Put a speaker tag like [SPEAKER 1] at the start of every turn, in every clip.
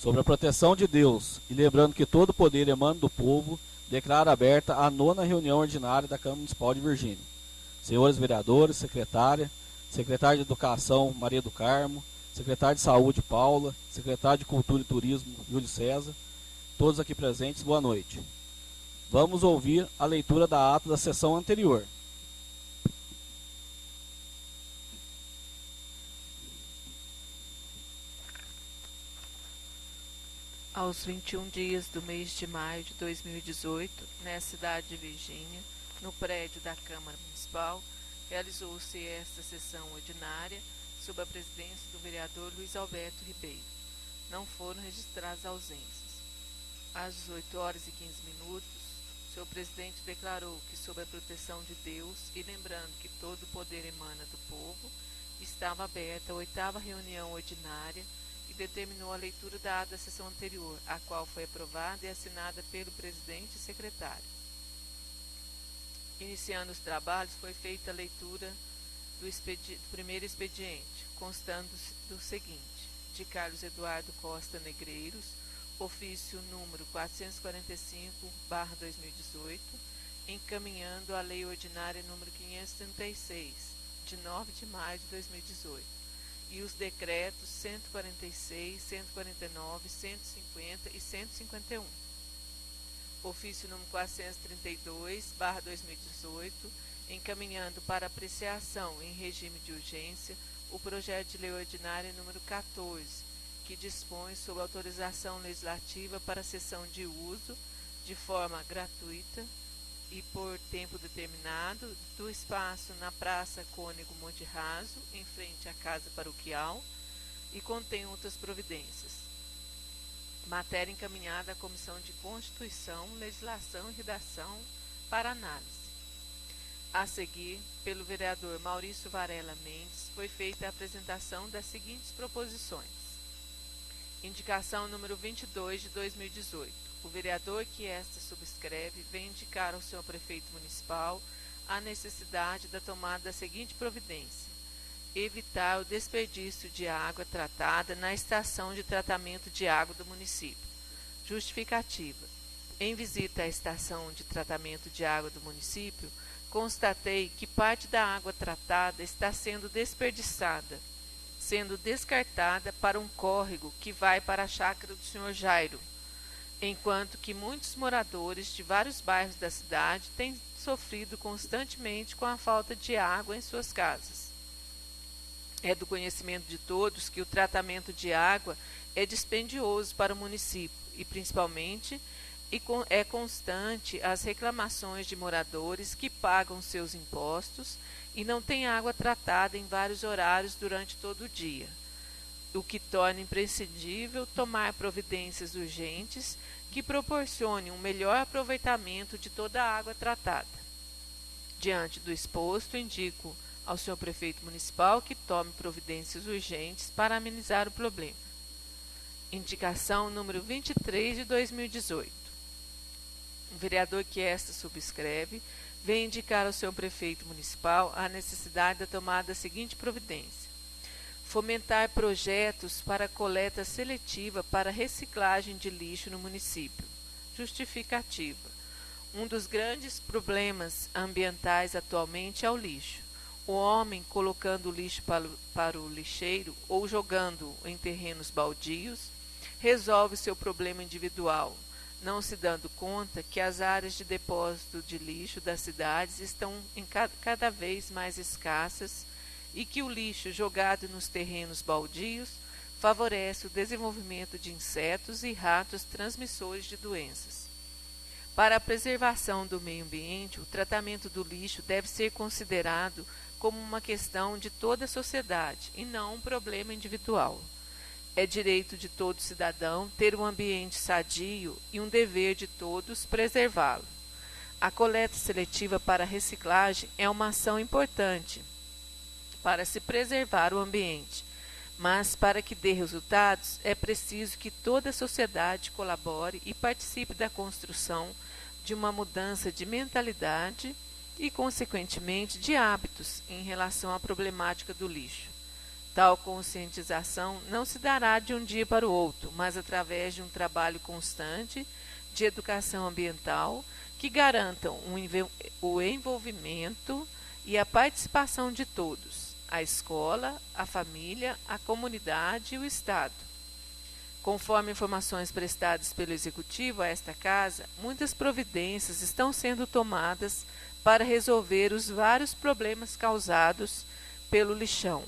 [SPEAKER 1] Sobre a proteção de Deus, e lembrando que todo poder emana do povo, declaro aberta a 9ª reunião ordinária da Câmara Municipal de Virgínia. Senhores vereadores, secretária, secretário de Educação, Maria do Carmo, secretário de Saúde, Paula, secretário de Cultura e Turismo, Júlio César, todos aqui presentes, boa noite. Vamos ouvir a leitura da ata da sessão anterior.
[SPEAKER 2] Aos 21 dias do mês de maio de 2018, na cidade de Virgínia, no prédio da Câmara Municipal, realizou-se esta sessão ordinária sob a presidência do vereador Luiz Alberto Ribeiro. Não foram registradas ausências. Às 18 horas e 15 minutos, o senhor presidente declarou que, sob a proteção de Deus e lembrando que todo o poder emana do povo, estava aberta a 8ª reunião ordinária e determinou a leitura da ata da sessão anterior, a qual foi aprovada e assinada pelo presidente e secretário. Iniciando os trabalhos, foi feita a leitura do primeiro expediente, constando do seguinte: de Carlos Eduardo Costa Negreiros, ofício número 445/2018, encaminhando a lei ordinária número 536, de 9 de maio de 2018, e os decretos 146, 149, 150 e 151. Ofício número 432/2018, encaminhando para apreciação em regime de urgência o projeto de lei ordinária número 14, que dispõe sobre autorização legislativa para a cessão de uso, de forma gratuita e por tempo determinado, do espaço na Praça Cônego Monte Raso, em frente à Casa Paroquial, e contém outras providências. Matéria encaminhada à Comissão de Constituição, Legislação e Redação para análise. A seguir, pelo vereador Maurício Varela Mendes, foi feita a apresentação das seguintes proposições. Indicação número 22 de 2018. O vereador que esta subscreve vem indicar ao senhor prefeito municipal a necessidade da tomada da seguinte providência: evitar o desperdício de água tratada na estação de tratamento de água do município. Justificativa. Em visita à estação de tratamento de água do município, constatei que parte da água tratada está sendo desperdiçada, sendo descartada para um córrego que vai para a chácara do senhor Jairo, enquanto que muitos moradores de vários bairros da cidade têm sofrido constantemente com a falta de água em suas casas. É do conhecimento de todos que o tratamento de água é dispendioso para o município e, principalmente, é constante as reclamações de moradores que pagam seus impostos e não têm água tratada em vários horários durante todo o dia, o que torna imprescindível tomar providências urgentes que proporcionem um melhor aproveitamento de toda a água tratada. Diante do exposto, indico ao senhor prefeito municipal que tome providências urgentes para amenizar o problema. Indicação número 23 de 2018. O vereador que esta subscreve vem indicar ao senhor prefeito municipal a necessidade da tomada da seguinte providência: fomentar projetos para coleta seletiva para reciclagem de lixo no município. Justificativa. Um dos grandes problemas ambientais atualmente é o lixo. O homem colocando o lixo para o lixeiro ou jogando em terrenos baldios resolve seu problema individual, não se dando conta que as áreas de depósito de lixo das cidades estão cada vez mais escassas e que o lixo jogado nos terrenos baldios favorece o desenvolvimento de insetos e ratos transmissores de doenças. Para a preservação do meio ambiente, o tratamento do lixo deve ser considerado como uma questão de toda a sociedade e não um problema individual. É direito de todo cidadão ter um ambiente sadio e um dever de todos preservá-lo. A coleta seletiva para reciclagem é uma ação importante para se preservar o ambiente, mas para que dê resultados é preciso que toda a sociedade colabore e participe da construção de uma mudança de mentalidade e, consequentemente, de hábitos em relação à problemática do lixo. Tal conscientização não se dará de um dia para o outro, mas através de um trabalho constante de educação ambiental que garantam o envolvimento e a participação de todos, a escola, a família, a comunidade e o Estado. Conforme informações prestadas pelo Executivo a esta Casa, muitas providências estão sendo tomadas para resolver os vários problemas causados pelo lixão,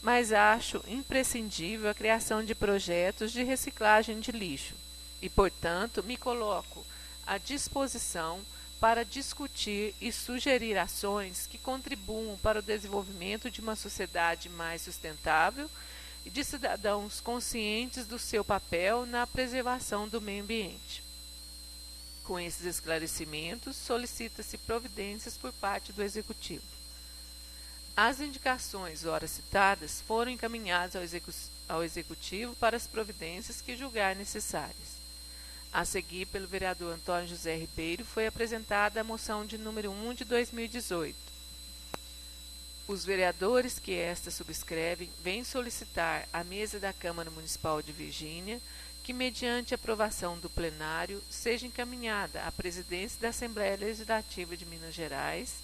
[SPEAKER 2] mas acho imprescindível a criação de projetos de reciclagem de lixo e, portanto, me coloco à disposição para discutir e sugerir ações que contribuam para o desenvolvimento de uma sociedade mais sustentável e de cidadãos conscientes do seu papel na preservação do meio ambiente. Com esses esclarecimentos, solicita-se providências por parte do Executivo. As indicações ora citadas foram encaminhadas ao Executivo para as providências que julgar necessárias. A seguir, pelo vereador Antônio José Ribeiro, foi apresentada a moção de número 1 de 2018. Os vereadores que esta subscrevem vêm solicitar à mesa da Câmara Municipal de Virgínia que, mediante aprovação do plenário, seja encaminhada à presidência da Assembleia Legislativa de Minas Gerais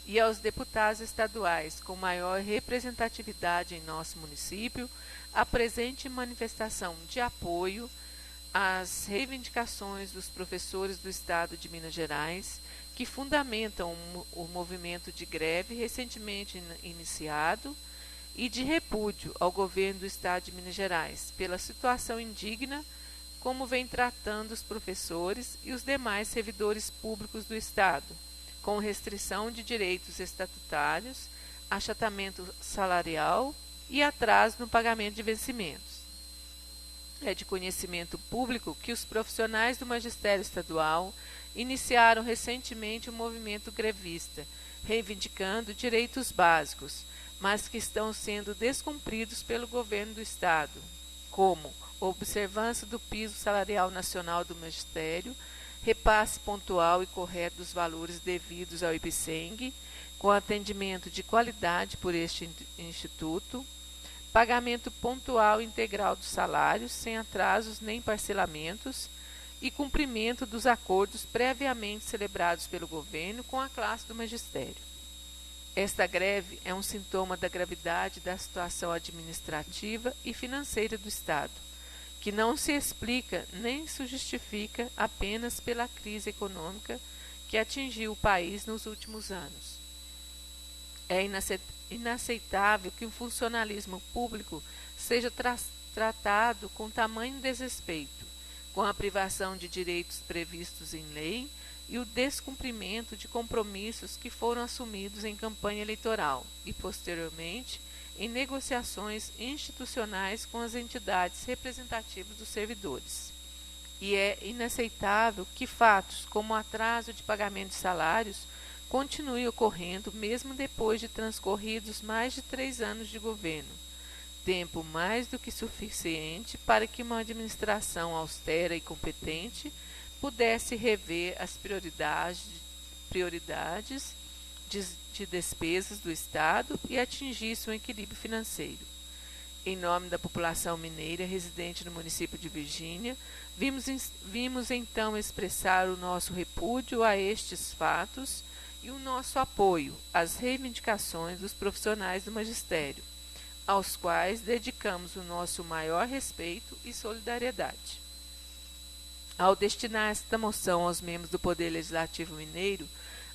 [SPEAKER 2] e aos deputados estaduais com maior representatividade em nosso município a presente manifestação de apoio às reivindicações dos professores do Estado de Minas Gerais que fundamentam o movimento de greve recentemente iniciado e de repúdio ao governo do Estado de Minas Gerais pela situação indigna como vem tratando os professores e os demais servidores públicos do Estado, com restrição de direitos estatutários, achatamento salarial e atraso no pagamento de vencimentos. É de conhecimento público que os profissionais do magistério estadual iniciaram recentemente um movimento grevista, reivindicando direitos básicos, mas que estão sendo descumpridos pelo governo do Estado, como observância do piso salarial nacional do magistério, repasse pontual e correto dos valores devidos ao IPSENG, com atendimento de qualidade por este instituto, pagamento pontual e integral dos salários, sem atrasos nem parcelamentos, e cumprimento dos acordos previamente celebrados pelo governo com a classe do magistério. Esta greve é um sintoma da gravidade da situação administrativa e financeira do Estado, que não se explica nem se justifica apenas pela crise econômica que atingiu o país nos últimos anos. É inaceitável que o funcionalismo público seja tratado com tamanho desrespeito, com a privação de direitos previstos em lei e o descumprimento de compromissos que foram assumidos em campanha eleitoral e, posteriormente, em negociações institucionais com as entidades representativas dos servidores. E é inaceitável que fatos como o atraso de pagamento de salários continuem ocorrendo mesmo depois de transcorridos mais de 3 anos de governo, tempo mais do que suficiente para que uma administração austera e competente pudesse rever as prioridades de despesas do Estado e atingisse um equilíbrio financeiro. Em nome da população mineira residente no município de Virgínia, vimos então expressar o nosso repúdio a estes fatos e o nosso apoio às reivindicações dos profissionais do magistério, aos quais dedicamos o nosso maior respeito e solidariedade. Ao destinar esta moção aos membros do Poder Legislativo Mineiro,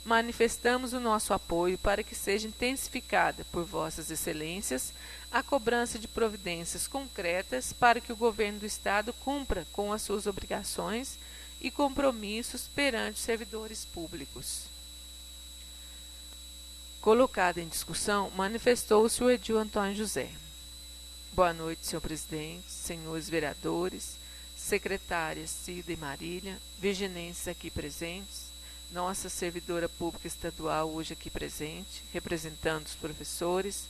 [SPEAKER 2] manifestamos o nosso apoio para que seja intensificada por Vossas Excelências a cobrança de providências concretas para que o governo do Estado cumpra com as suas obrigações e compromissos perante os servidores públicos. Colocado em discussão, manifestou-se o edil Antônio José. Boa noite, senhor presidente, senhores vereadores, secretárias Cida e Marília, virginenses aqui presentes, nossa servidora pública estadual hoje aqui presente, representando os professores,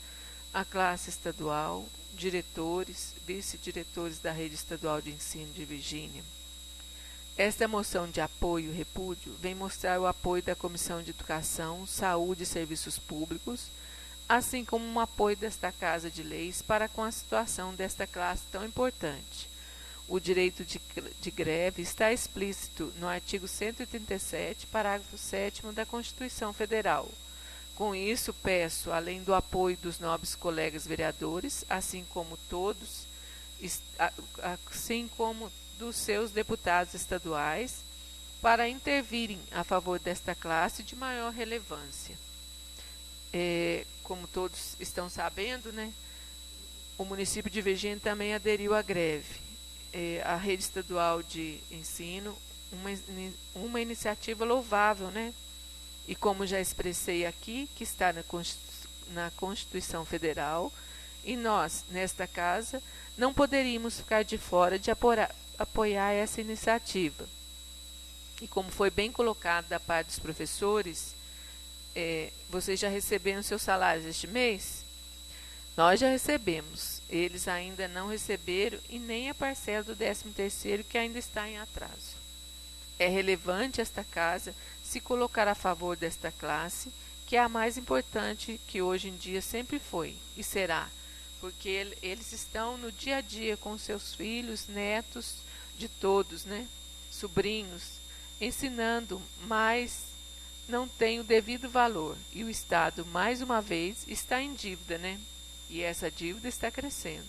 [SPEAKER 2] a classe estadual, diretores, vice-diretores da Rede Estadual de Ensino de Virgínia. Esta moção de apoio e repúdio vem mostrar o apoio da Comissão de Educação, Saúde e Serviços Públicos assim como um apoio desta Casa de Leis para com a situação desta classe tão importante. O direito de greve está explícito no artigo 137, parágrafo 7º da Constituição Federal. Com isso, peço, além do apoio dos nobres colegas vereadores, assim como dos seus deputados estaduais, para intervirem a favor desta classe de maior relevância. Como todos estão sabendo, né, o município de Virgínia também aderiu à greve. A rede estadual de ensino, uma iniciativa louvável, né? E como já expressei aqui, que está na Constituição Federal, e nós, nesta casa, não poderíamos ficar de fora de apoiar essa iniciativa. E como foi bem colocado da parte dos professores, vocês já receberam seus salários este mês? Nós já recebemos, eles ainda não receberam e nem a parcela do 13º que ainda está em atraso. É relevante esta casa se colocar a favor desta classe, que é a mais importante que hoje em dia sempre foi e será, porque eles estão no dia a dia com seus filhos, netos, de todos, né? Sobrinhos, ensinando, mas não tem o devido valor e o Estado, mais uma vez, está em dívida, né? E essa dívida está crescendo.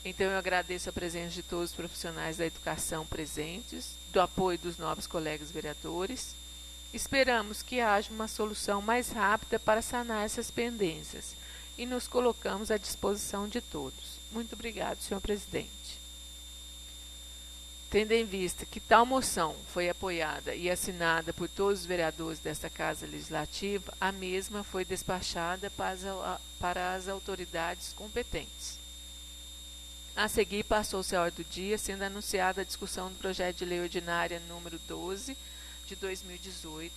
[SPEAKER 2] Então eu agradeço a presença de todos os profissionais da educação presentes, do apoio dos nobres colegas vereadores. Esperamos que haja uma solução mais rápida para sanar essas pendências e nos colocamos à disposição de todos. Muito obrigado, senhor presidente. Tendo em vista que tal moção foi apoiada e assinada por todos os vereadores desta Casa Legislativa, a mesma foi despachada para as autoridades competentes. A seguir, passou-se a ordem do dia, sendo anunciada a discussão do projeto de lei ordinária número 12, de 2018,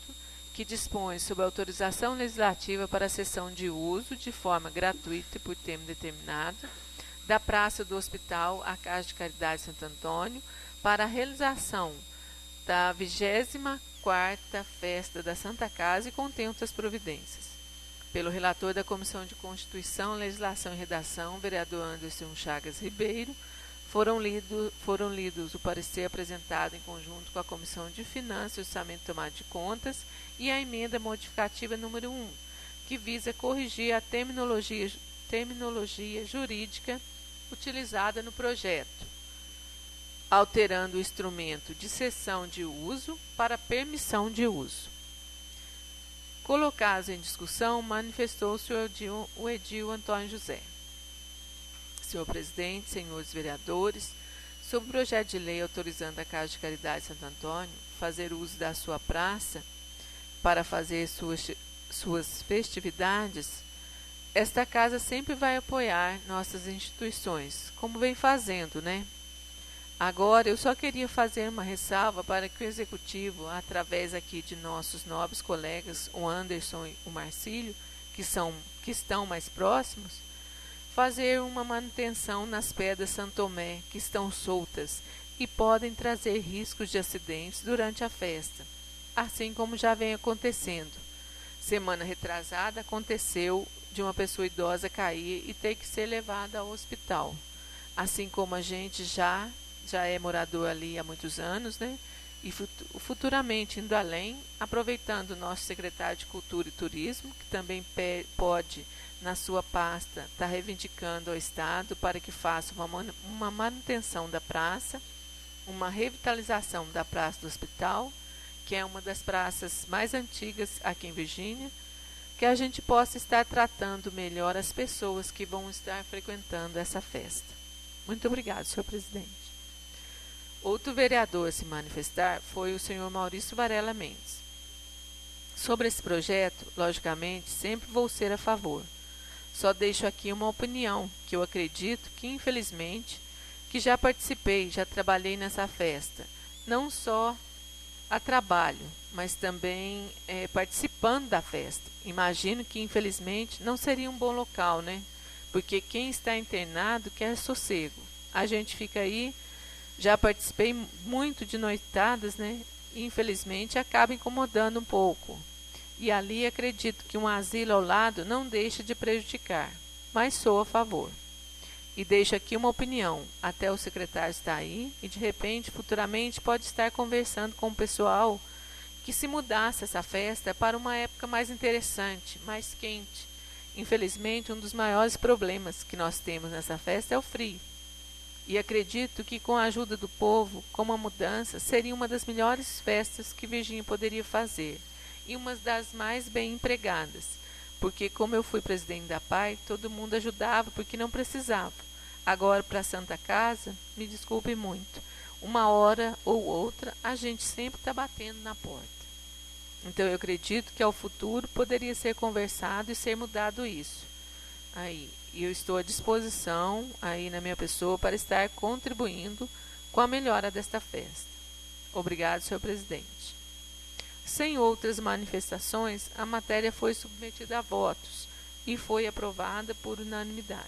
[SPEAKER 2] que dispõe sobre a autorização legislativa para a cessão de uso, de forma gratuita e por tempo determinado, da Praça do Hospital à Casa de Caridade Santo Antônio, para a realização da 24ª Festa da Santa Casa e contém outras providências. Pelo relator da Comissão de Constituição, Legislação e Redação, vereador Anderson Chagas Ribeiro, foram lidos o parecer apresentado em conjunto com a Comissão de Finanças e Orçamento e Tomada de Contas e a emenda modificativa número 1, que visa corrigir a terminologia jurídica utilizada no projeto, alterando o instrumento de cessão de uso para permissão de uso. Colocados em discussão, manifestou-se o edil Antônio José. Senhor presidente, senhores vereadores, sobre o projeto de lei autorizando a Casa de Caridade Santo Antônio fazer uso da sua praça para fazer suas festividades, esta casa sempre vai apoiar nossas instituições, como vem fazendo, né? Agora, eu só queria fazer uma ressalva para que o Executivo, através aqui de nossos nobres colegas, o Anderson e o Marcílio, que estão mais próximos, fazer uma manutenção nas pedras Santo Tomé, que estão soltas e podem trazer riscos de acidentes durante a festa, assim como já vem acontecendo. Semana retrasada aconteceu de uma pessoa idosa cair e ter que ser levada ao hospital, assim como a gente já é morador ali há muitos anos, né? E futuramente indo além, aproveitando o nosso secretário de Cultura e Turismo, que também pode, na sua pasta, estar reivindicando ao Estado para que faça uma manutenção da praça, uma revitalização da Praça do Hospital, que é uma das praças mais antigas aqui em Virgínia, que a gente possa estar tratando melhor as pessoas que vão estar frequentando essa festa. Muito obrigado, senhor presidente. Outro vereador a se manifestar foi o senhor Maurício Varela Mendes. Sobre esse projeto, logicamente, sempre vou ser a favor. Só deixo aqui uma opinião, que eu acredito que, infelizmente, que já participei, já trabalhei nessa festa. Não só a trabalho, mas também participando da festa. Imagino que, infelizmente, não seria um bom local, né? Porque quem está internado quer sossego. A gente fica aí. Já participei muito de noitadas, né? E, infelizmente, acaba incomodando um pouco. e ali acredito que um asilo ao lado não deixa de prejudicar, mas sou a favor. E deixo aqui uma opinião, até o secretário está aí e de repente, futuramente, pode estar conversando com o pessoal que se mudasse essa festa para uma época mais interessante, mais quente. Infelizmente, um dos maiores problemas que nós temos nessa festa é o frio. E acredito que com a ajuda do povo, com uma mudança, seria uma das melhores festas que Virgínia poderia fazer e uma das mais bem empregadas, porque como eu fui presidente da PAI, todo mundo ajudava porque não precisava. Agora, para a Santa Casa, me desculpe muito, uma hora ou outra a gente sempre está batendo na porta. Então eu acredito que ao futuro poderia ser conversado e ser mudado isso. Aí, eu estou à disposição aí na minha pessoa para estar contribuindo com a melhora desta festa. Obrigado, senhor presidente. Sem outras manifestações, a matéria foi submetida a votos e foi aprovada por unanimidade.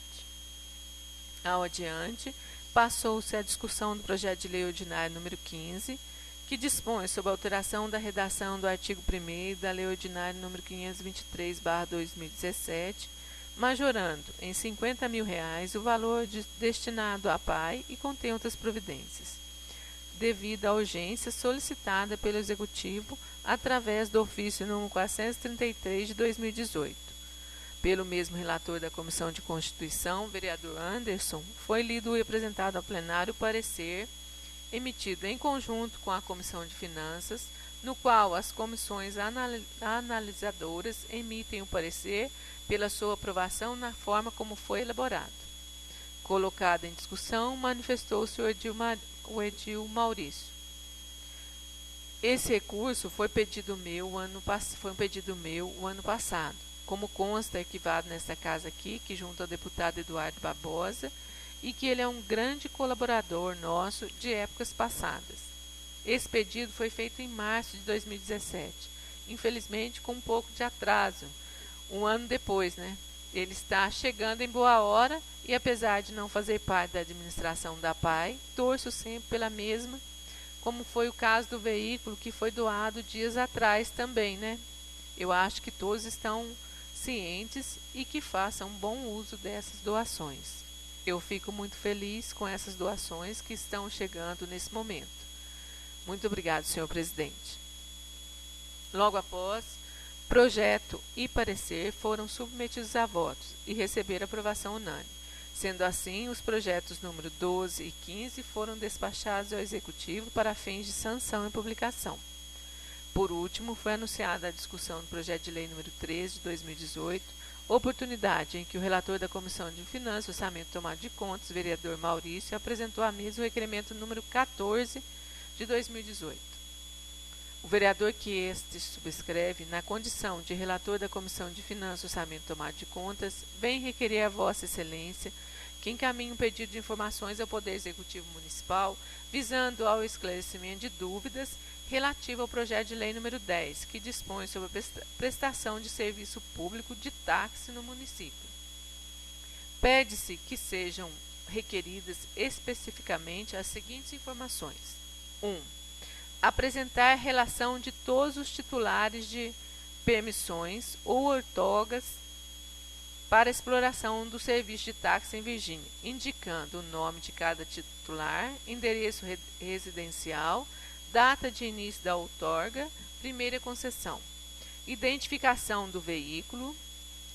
[SPEAKER 2] Ao adiante, passou-se a discussão do projeto de lei ordinário número 15, que dispõe sobre a alteração da redação do artigo 1º da lei ordinária número 523/2017, majorando em R$ 50.000 o valor destinado à PAI e contém outras providências, devido à urgência solicitada pelo Executivo através do ofício número 433 de 2018. Pelo mesmo relator da Comissão de Constituição, vereador Anderson, foi lido e apresentado ao plenário o parecer emitido em conjunto com a Comissão de Finanças, no qual as comissões analisadoras emitem o parecer pela sua aprovação na forma como foi elaborado. Colocado em discussão, manifestou-se o Edil Maurício. Esse recurso foi um pedido meu o ano passado, como consta arquivado nesta casa aqui, que junto ao deputado Eduardo Barbosa, e que ele é um grande colaborador nosso de épocas passadas. Esse pedido foi feito em março de 2017, infelizmente com um pouco de atraso, um ano depois, né? Ele está chegando em boa hora e, apesar de não fazer parte da administração da PAI, torço sempre pela mesma, como foi o caso do veículo que foi doado dias atrás também, né? Eu acho que todos estão cientes e que façam bom uso dessas doações. Eu fico muito feliz com essas doações que estão chegando nesse momento. Muito obrigado, senhor presidente. Logo após, projeto e parecer foram submetidos a votos e receberam aprovação unânime. Sendo assim, os projetos número 12 e 15 foram despachados ao Executivo para fins de sanção e publicação. Por último, foi anunciada a discussão do projeto de lei número 13 de 2018, oportunidade em que o relator da Comissão de Finanças, Orçamento e Tomada de Contas, vereador Maurício, apresentou à mesa o requerimento número 14 de 2018. O vereador que este subscreve, na condição de relator da Comissão de Finanças, Orçamento e Tomada de Contas, vem requerer a Vossa Excelência que encaminhe um pedido de informações ao Poder Executivo Municipal, visando ao esclarecimento de dúvidas relativo ao projeto de lei número 10, que dispõe sobre a prestação de serviço público de táxi no município. Pede-se que sejam requeridas especificamente as seguintes informações. 1. Apresentar relação de todos os titulares de permissões ou outorgas para exploração do serviço de táxi em Virgínia, indicando o nome de cada titular, endereço residencial, data de início da outorga, primeira concessão, identificação do veículo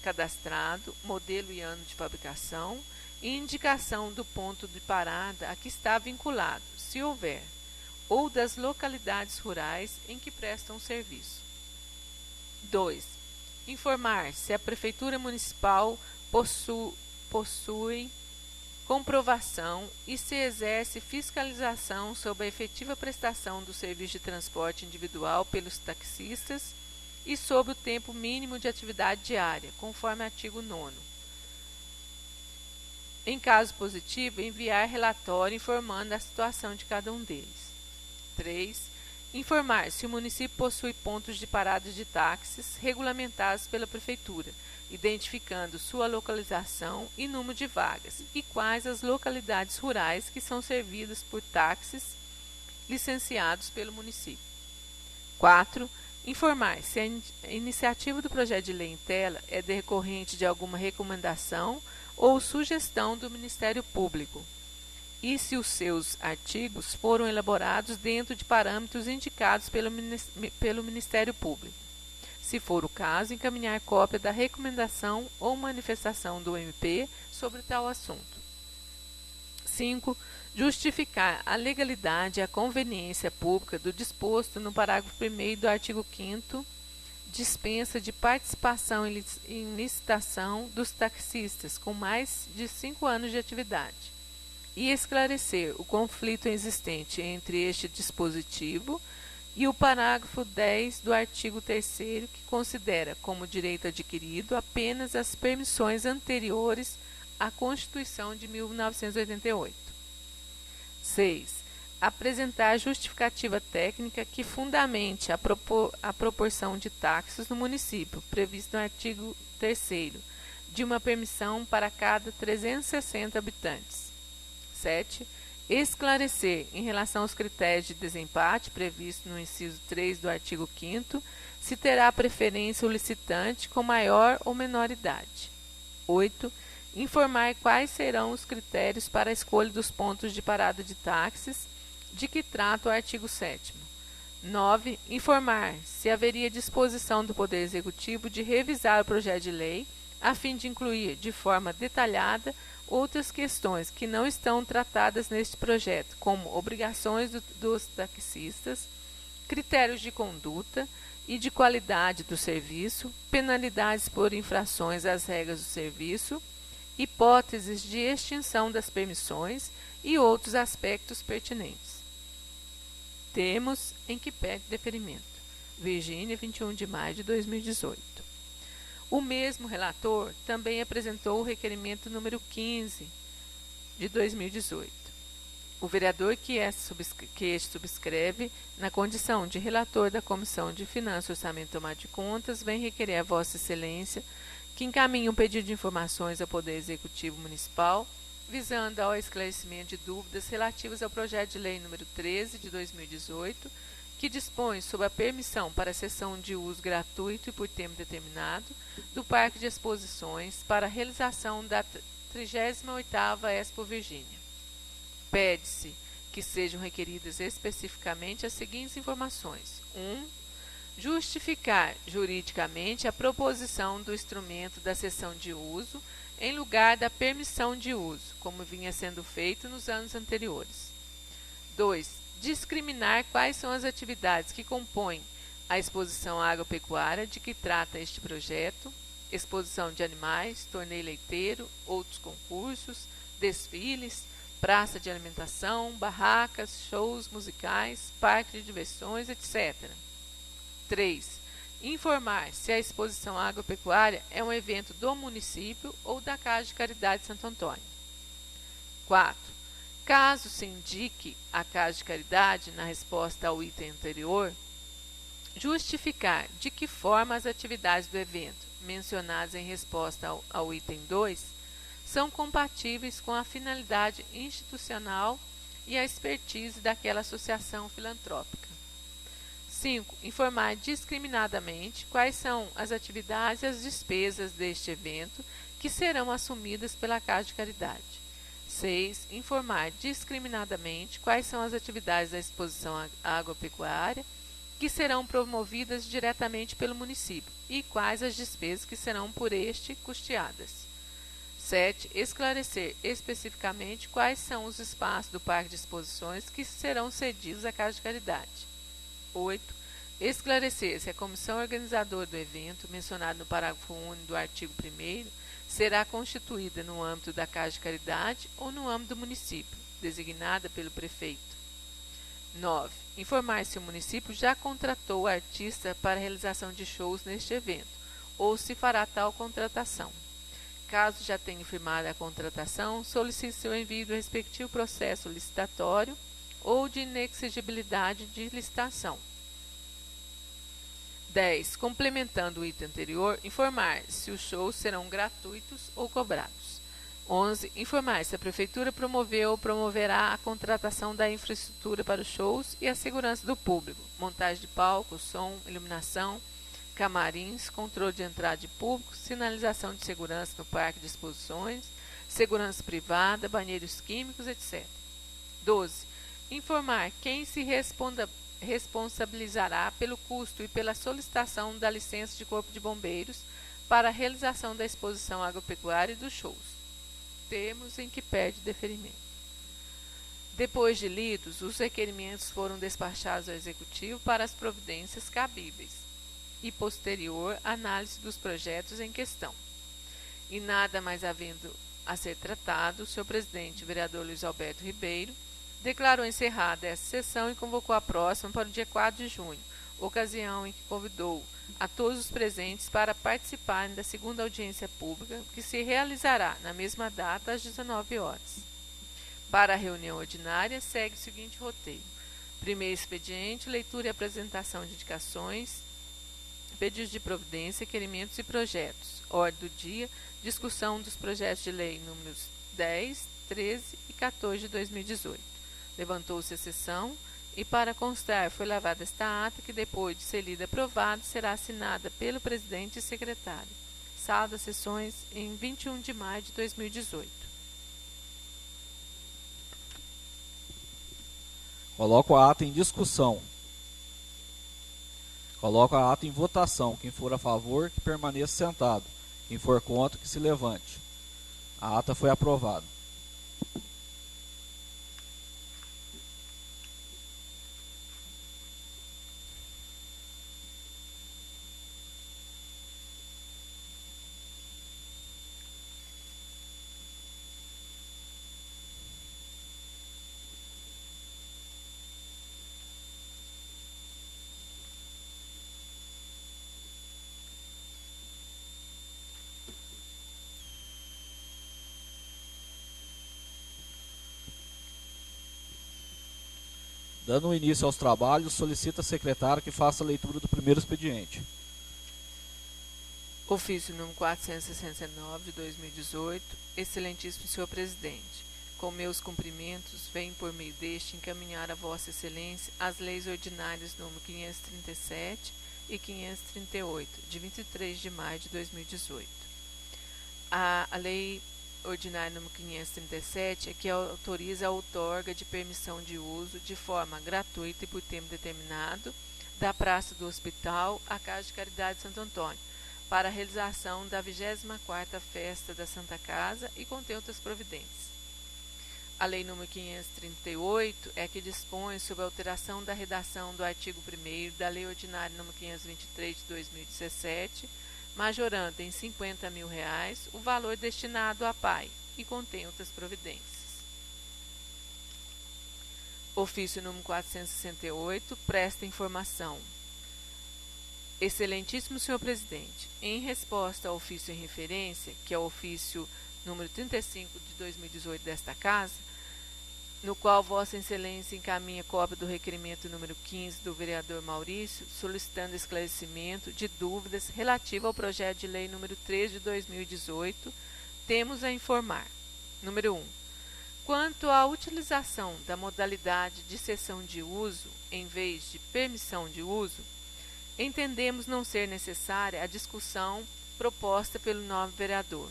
[SPEAKER 2] cadastrado, modelo e ano de fabricação e indicação do ponto de parada a que está vinculado, se houver, ou das localidades rurais em que prestam serviço. 2. Informar se a Prefeitura Municipal possui comprovação e se exerce fiscalização sobre a efetiva prestação do serviço de transporte individual pelos taxistas e sobre o tempo mínimo de atividade diária, conforme artigo 9º. Em caso positivo, enviar relatório informando a situação de cada um deles. 3. Informar se o município possui pontos de parada de táxis regulamentados pela Prefeitura, identificando sua localização e número de vagas, e quais as localidades rurais que são servidas por táxis licenciados pelo município. 4. Informar se a iniciativa do projeto de lei em tela é decorrente de alguma recomendação ou sugestão do Ministério Público e se os seus artigos foram elaborados dentro de parâmetros indicados pelo Ministério Público. Se for o caso, encaminhar cópia da recomendação ou manifestação do MP sobre tal assunto. 5. Justificar a legalidade e a conveniência pública do disposto no parágrafo 1º do artigo 5º, dispensa de participação em licitação dos taxistas com mais de 5 anos de atividade, e esclarecer o conflito existente entre este dispositivo e o parágrafo 10 do artigo 3º, que considera como direito adquirido apenas as permissões anteriores à Constituição de 1988. 6. Apresentar justificativa técnica que fundamente a proporção de táxis no município, previsto no artigo 3º, de uma permissão para cada 360 habitantes. 7. Esclarecer, em relação aos critérios de desempate previsto no inciso 3 do artigo 5º, se terá preferência o licitante com maior ou menor idade. 8. Informar quais serão os critérios para a escolha dos pontos de parada de táxis de que trata o artigo 7º. 9. Informar se haveria disposição do Poder Executivo de revisar o projeto de lei a fim de incluir, de forma detalhada, outras questões que não estão tratadas neste projeto, como obrigações dos taxistas, critérios de conduta e de qualidade do serviço, penalidades por infrações às regras do serviço, hipóteses de extinção das permissões e outros aspectos pertinentes. Termos em que pede deferimento. Virgínia, 21 de maio de 2018. O mesmo relator também apresentou o requerimento número 15 de 2018. O vereador que este subscreve, na condição de relator da Comissão de Finanças, Orçamento e Tomada de Contas, vem requerer a Vossa Excelência que encaminhe um pedido de informações ao Poder Executivo Municipal, visando ao esclarecimento de dúvidas relativas ao projeto de lei número 13 de 2018, que dispõe sobre a permissão para a cessão de uso gratuito e por tempo determinado do Parque de Exposições para a realização da 38ª Expo Virgínia. Pede-se que sejam requeridas especificamente as seguintes informações. 1. Justificar juridicamente a proposição do instrumento da cessão de uso em lugar da permissão de uso, como vinha sendo feito nos anos anteriores. 2. Discriminar quais são as atividades que compõem a exposição agropecuária de que trata este projeto, exposição de animais, torneio leiteiro, outros concursos, desfiles, praça de alimentação, barracas, shows musicais, parque de diversões, etc. 3. Informar se a exposição agropecuária é um evento do município ou da Casa de Caridade de Santo Antônio. 4. Caso se indique a Casa de Caridade na resposta ao item anterior, justificar de que forma as atividades do evento, mencionadas em resposta ao item 2, são compatíveis com a finalidade institucional e a expertise daquela associação filantrópica. 5. Informar discriminadamente quais são as atividades e as despesas deste evento que serão assumidas pela Casa de Caridade. 6. Informar discriminadamente quais são as atividades da exposição agropecuária que serão promovidas diretamente pelo município e quais as despesas que serão por este custeadas. 7. Esclarecer especificamente quais são os espaços do Parque de Exposições que serão cedidos à Casa de Caridade. 8. Esclarecer se a comissão organizadora do evento, mencionada no parágrafo único do artigo 1º, será constituída no âmbito da Casa de Caridade ou no âmbito do município, designada pelo prefeito. 9. Informar se o município já contratou o artista para a realização de shows neste evento, ou se fará tal contratação. Caso já tenha firmado a contratação, solicite o envio do respectivo processo licitatório ou de inexigibilidade de licitação. 10. Complementando o item anterior, informar se os shows serão gratuitos ou cobrados. 11. Informar se a Prefeitura promoveu ou promoverá a contratação da infraestrutura para os shows e a segurança do público, montagem de palcos, som, iluminação, camarins, controle de entrada de público, sinalização de segurança no parque de exposições, segurança privada, banheiros químicos, etc. 12. Informar quem se responsabilizará pelo custo e pela solicitação da licença de Corpo de Bombeiros para a realização da exposição agropecuária e dos shows. Termos em que pede deferimento. Depois de lidos, os requerimentos foram despachados ao Executivo para as providências cabíveis e posterior análise dos projetos em questão. E nada mais havendo a ser tratado, o senhor presidente, vereador Luiz Alberto Ribeiro, declarou encerrada essa sessão e convocou a próxima para o dia 4 de junho, ocasião em que convidou a todos os presentes para participarem da segunda audiência pública, que se realizará na mesma data, às 19 horas. Para a reunião ordinária, segue o seguinte roteiro. Primeiro expediente, leitura e apresentação de indicações, pedidos de providência, requerimentos e projetos. Ordem do dia, discussão dos projetos de lei números 10, 13 e 14 de 2018. Levantou-se a sessão e, para constar, foi lavada esta ata que, depois de ser lida e aprovada, será assinada pelo presidente e secretário. Sala das sessões em 21 de maio de 2018.
[SPEAKER 1] Coloco a ata em discussão. Coloco a ata em votação. Quem for a favor, que permaneça sentado. Quem for contra, que se levante. A ata foi aprovada. Dando início aos trabalhos, solicita a secretária que faça a leitura do primeiro expediente.
[SPEAKER 2] Ofício número 469 de 2018. Excelentíssimo senhor presidente, com meus cumprimentos, venho por meio deste encaminhar a Vossa Excelência as leis ordinárias número 537 e 538, de 23 de maio de 2018. A lei ordinária número 537 é que autoriza a outorga de permissão de uso de forma gratuita e por tempo determinado da Praça do Hospital à Casa de Caridade de Santo Antônio para a realização da 24ª Festa da Santa Casa e contém outras providências. A lei número 538 é que dispõe sobre a alteração da redação do artigo 1º da lei ordinária número 523 de 2017, majorando em R$50 mil o valor destinado à PAI e contém outras providências. Ofício número 468, presta informação. Excelentíssimo senhor presidente, em resposta ao ofício em referência, que é o ofício número 35 de 2018 desta Casa, no qual Vossa Excelência encaminha cópia do requerimento número 15 do vereador Maurício, solicitando esclarecimento de dúvidas relativo ao projeto de lei número 13 de 2018, temos a informar. Número 1. Quanto à utilização da modalidade de cessão de uso em vez de permissão de uso, entendemos não ser necessária a discussão proposta pelo nobre vereador.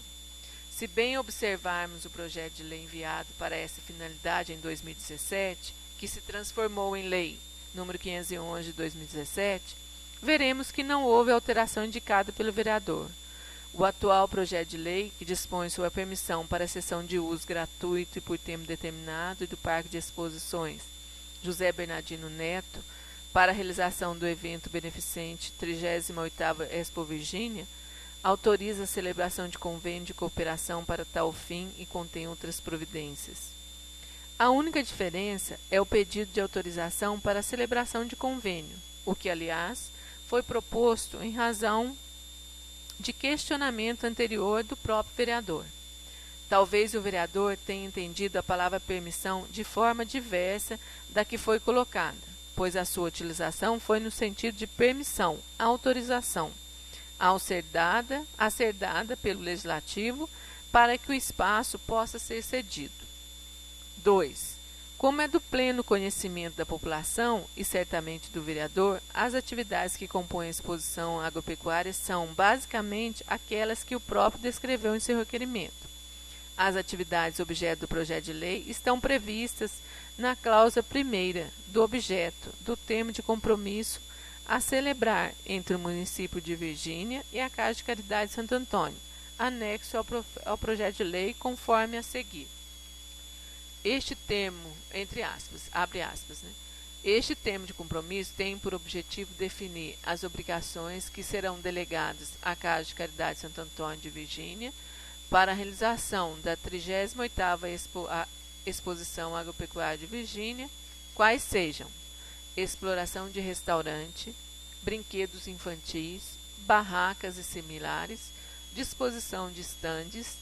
[SPEAKER 2] Se bem observarmos o projeto de lei enviado para essa finalidade em 2017, que se transformou em lei número 511 de 2017, veremos que não houve alteração indicada pelo vereador. O atual projeto de lei, que dispõe sobre a permissão para a cessão de uso gratuito e por tempo determinado do Parque de Exposições José Bernardino Neto, para a realização do evento beneficente 38ª Expo Virgínia, autoriza a celebração de convênio de cooperação para tal fim e contém outras providências. A única diferença é o pedido de autorização para a celebração de convênio, o que, aliás, foi proposto em razão de questionamento anterior do próprio vereador. Talvez o vereador tenha entendido a palavra permissão de forma diversa da que foi colocada, pois a sua utilização foi no sentido de permissão, autorização, a ser dada pelo Legislativo para que o espaço possa ser cedido. 2. Como é do pleno conhecimento da população e certamente do vereador, as atividades que compõem a exposição agropecuária são basicamente aquelas que o próprio descreveu em seu requerimento. As atividades objeto do projeto de lei estão previstas na cláusula primeira do objeto do termo de compromisso a celebrar entre o município de Virgínia e a Casa de Caridade de Santo Antônio, anexo ao projeto de lei conforme a seguir. Este termo, entre aspas, abre aspas, este termo de compromisso tem por objetivo definir as obrigações que serão delegadas à Casa de Caridade de Santo Antônio de Virgínia para a realização da 38ª Exposição Agropecuária de Virgínia, quais sejam exploração de restaurante, brinquedos infantis, barracas e similares, disposição de estandes,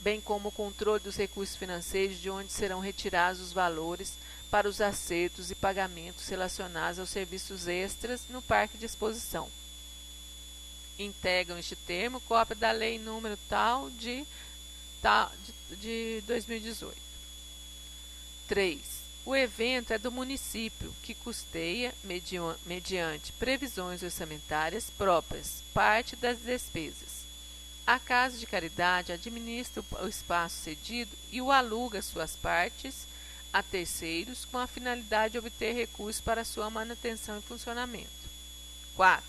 [SPEAKER 2] bem como o controle dos recursos financeiros de onde serão retirados os valores para os acertos e pagamentos relacionados aos serviços extras no parque de exposição. Integram este termo cópia da lei número tal de 2018. 3. O evento é do município, que custeia, mediante previsões orçamentárias próprias, parte das despesas. A Casa de Caridade administra o espaço cedido e o aluga suas partes a terceiros com a finalidade de obter recursos para sua manutenção e funcionamento. 4.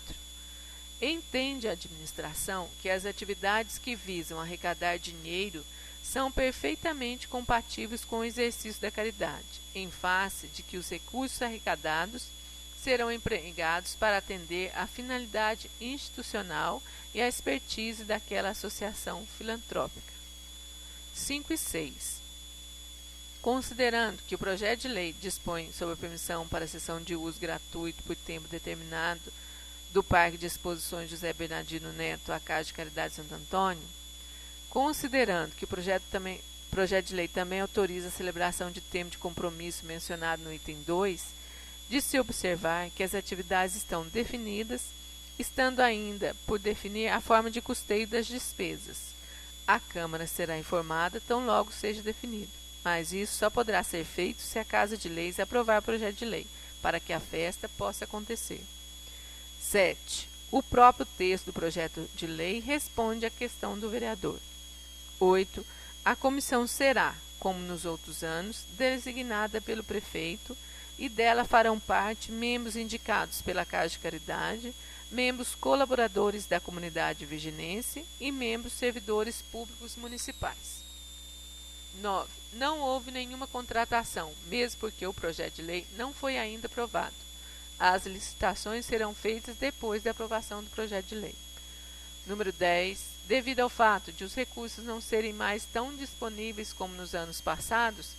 [SPEAKER 2] Entende a administração que as atividades que visam arrecadar dinheiro são perfeitamente compatíveis com o exercício da caridade, em face de que os recursos arrecadados serão empregados para atender à finalidade institucional e à expertise daquela associação filantrópica. 5 e 6. Considerando que o projeto de lei dispõe sobre a permissão para a cessão de uso gratuito por tempo determinado do Parque de Exposições José Bernardino Neto à Casa de Caridade de Santo Antônio, considerando que o projeto de lei também autoriza a celebração de termo de compromisso mencionado no item 2, de se observar que as atividades estão definidas, estando ainda por definir a forma de custeio das despesas. A Câmara será informada tão logo seja definido, mas isso só poderá ser feito se a Casa de Leis aprovar o projeto de lei, para que a festa possa acontecer. 7. O próprio texto do projeto de lei responde à questão do vereador. 8. A comissão será, como nos outros anos, designada pelo prefeito e dela farão parte membros indicados pela Casa de Caridade, membros colaboradores da comunidade virginense e membros servidores públicos municipais. 9. Não houve nenhuma contratação, mesmo porque o projeto de lei não foi ainda aprovado. As licitações serão feitas depois da aprovação do projeto de lei. Número 10. Devido ao fato de os recursos não serem mais tão disponíveis como nos anos passados,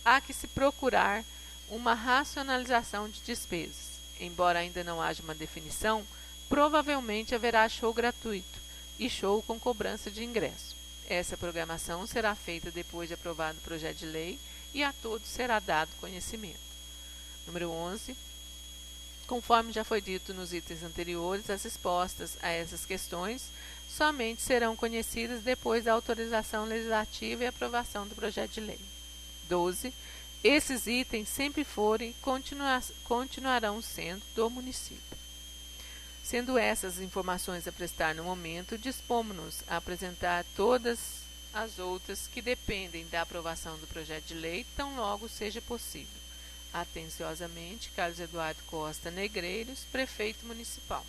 [SPEAKER 2] há que se procurar uma racionalização de despesas. Embora ainda não haja uma definição, provavelmente haverá show gratuito e show com cobrança de ingresso. Essa programação será feita depois de aprovado o projeto de lei e a todos será dado conhecimento. Número 11. Conforme já foi dito nos itens anteriores, as respostas a essas questões somente serão conhecidas depois da autorização legislativa e aprovação do projeto de lei. 12. Esses itens sempre forem e continuarão sendo do município. Sendo essas informações a prestar no momento, dispomos-nos a apresentar todas as outras que dependem da aprovação do projeto de lei, tão logo seja possível. Atenciosamente, Carlos Eduardo Costa Negreiros, Prefeito Municipal.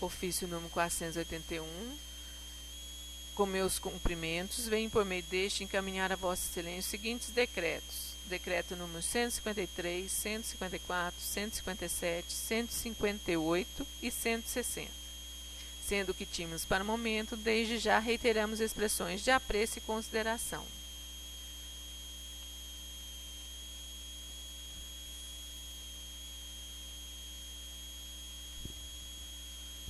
[SPEAKER 2] Ofício número 481. Com meus cumprimentos, venho por meio deste encaminhar a Vossa Excelência os seguintes decretos. Decreto número 153, 154, 157, 158 e 160. Sendo o que tínhamos para o momento, desde já reiteramos expressões de apreço e consideração.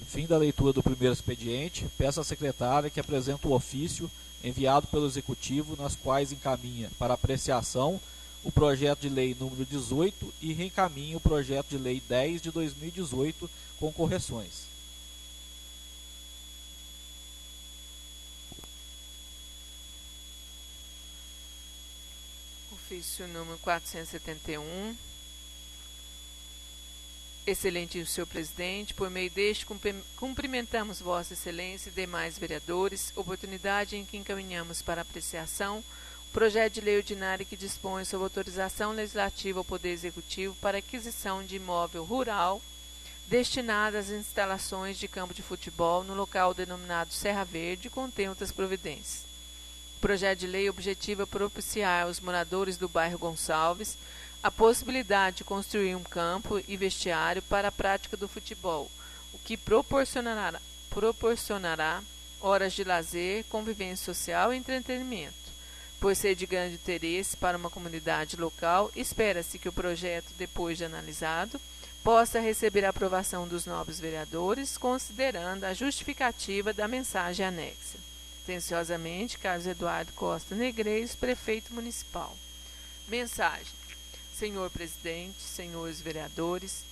[SPEAKER 1] Fim da leitura do primeiro expediente, peço à secretária que apresente o ofício enviado pelo Executivo, nas quais encaminha para apreciação o projeto de lei número 18 e reencaminha o projeto de lei 10 de 2018 com correções.
[SPEAKER 2] Ofício número 471. Excelentíssimo senhor presidente, por meio deste cumprimentamos Vossa Excelência e demais vereadores, oportunidade em que encaminhamos para apreciação o projeto de lei ordinária que dispõe sobre autorização legislativa ao Poder Executivo para aquisição de imóvel rural destinado às instalações de campo de futebol no local denominado Serra Verde, contém outras providências. O projeto de lei objetiva propiciar aos moradores do bairro Gonçalves a possibilidade de construir um campo e vestiário para a prática do futebol, o que proporcionará horas de lazer, convivência social e entretenimento. Por ser de grande interesse para uma comunidade local, espera-se que o projeto, depois de analisado, possa receber a aprovação dos nobres vereadores, considerando a justificativa da mensagem anexa. Atenciosamente, Carlos Eduardo Costa Negreiros, Prefeito Municipal. Mensagem. Senhor presidente, senhores vereadores,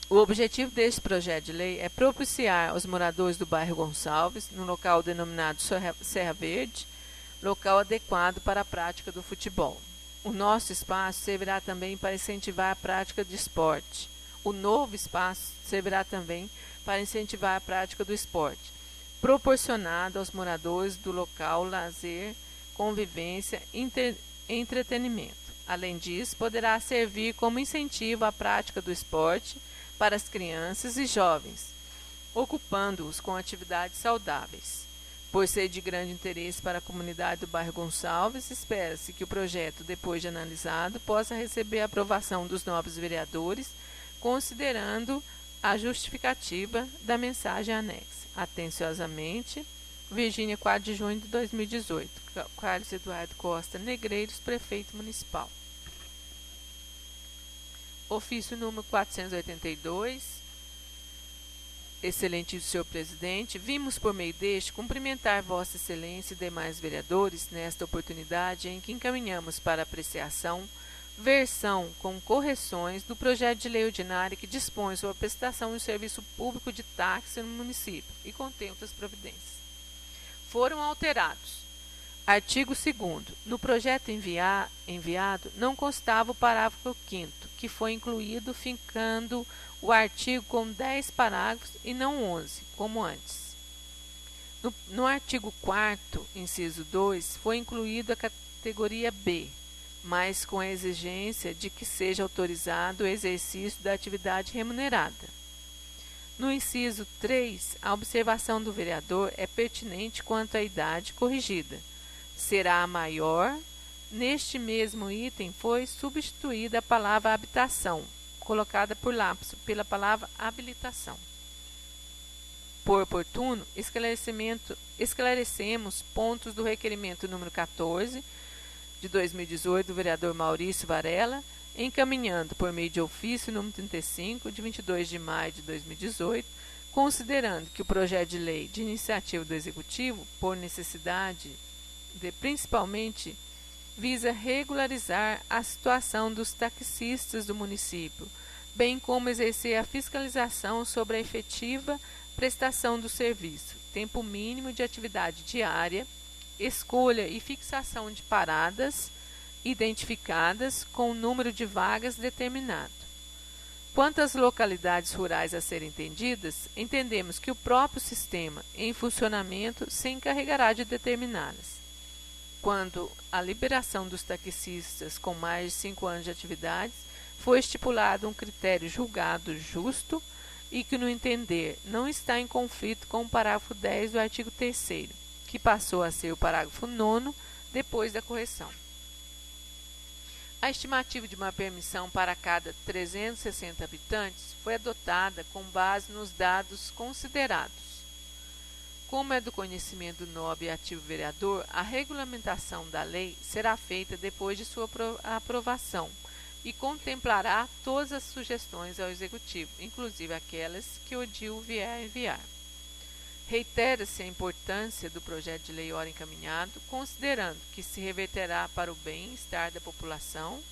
[SPEAKER 2] o objetivo deste projeto de lei é propiciar aos moradores do bairro Gonçalves, no local denominado Serra Verde, local adequado para a prática do futebol. O nosso espaço servirá também para incentivar a prática de esporte. O novo espaço servirá também para incentivar a prática do esporte, proporcionado aos moradores do local lazer, convivência e entretenimento. Além disso, poderá servir como incentivo à prática do esporte para as crianças e jovens, ocupando-os com atividades saudáveis. Por ser de grande interesse para a comunidade do bairro Gonçalves, espera-se que o projeto, depois de analisado, possa receber a aprovação dos nobres vereadores, considerando a justificativa da mensagem anexa. Atenciosamente, Virgínia, 4 de junho de 2018. Carlos Eduardo Costa Negreiros, Prefeito Municipal. Ofício número 482. Excelentíssimo senhor presidente, vimos por meio deste cumprimentar Vossa Excelência e demais vereadores nesta oportunidade em que encaminhamos para apreciação versão com correções do projeto de lei ordinária que dispõe sobre a prestação de serviço público de táxi no município e contém outras providências. Foram alterados. Artigo 2º. No projeto enviado não constava o parágrafo 5º, que foi incluído ficando o artigo com 10 parágrafos e não 11, como antes. No artigo 4º, inciso 2, foi incluído a categoria B, mas com a exigência de que seja autorizado o exercício da atividade remunerada. No inciso 3, a observação do vereador é pertinente quanto à idade corrigida. Será a maior. Neste mesmo item foi substituída a palavra habitação, colocada por lapso pela palavra habilitação. Por oportuno, esclarecemos pontos do requerimento número 14 de 2018 do vereador Maurício Varela, encaminhando por meio de ofício número 35 de 22 de maio de 2018, considerando que o projeto de lei de iniciativa do Executivo, por necessidade principalmente, visa regularizar a situação dos taxistas do município, bem como exercer a fiscalização sobre a efetiva prestação do serviço, tempo mínimo de atividade diária, escolha e fixação de paradas identificadas com o número de vagas determinado. Quanto às localidades rurais a serem entendidas, entendemos que o próprio sistema em funcionamento se encarregará de determiná-las. Quando a liberação dos taxistas com mais de 5 anos de atividades, foi estipulado um critério julgado justo e que, no entender, não está em conflito com o parágrafo 10 do artigo 3º, que passou a ser o parágrafo 9º depois da correção. A estimativa de uma permissão para cada 360 habitantes foi adotada com base nos dados considerados. Como é do conhecimento do nobre e ativo vereador, a regulamentação da lei será feita depois de sua aprovação e contemplará todas as sugestões ao Executivo, inclusive aquelas que o DIU vier a enviar. Reitera-se a importância do projeto de lei ora encaminhado, considerando que se reverterá para o bem-estar da população,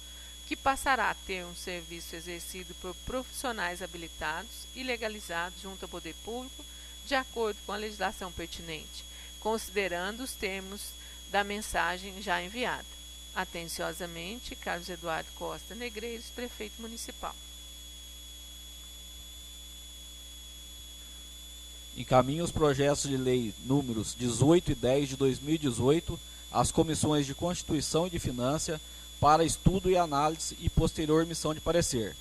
[SPEAKER 2] que passará a ter um serviço exercido por profissionais habilitados e legalizados junto ao poder público, de acordo com a legislação pertinente, considerando os termos da mensagem já enviada. Atenciosamente, Carlos Eduardo Costa Negreiros, Prefeito Municipal.
[SPEAKER 1] Encaminha os projetos de lei números 18 e 10 de 2018 às comissões de Constituição e de Finanças para estudo e análise e posterior emissão de parecer.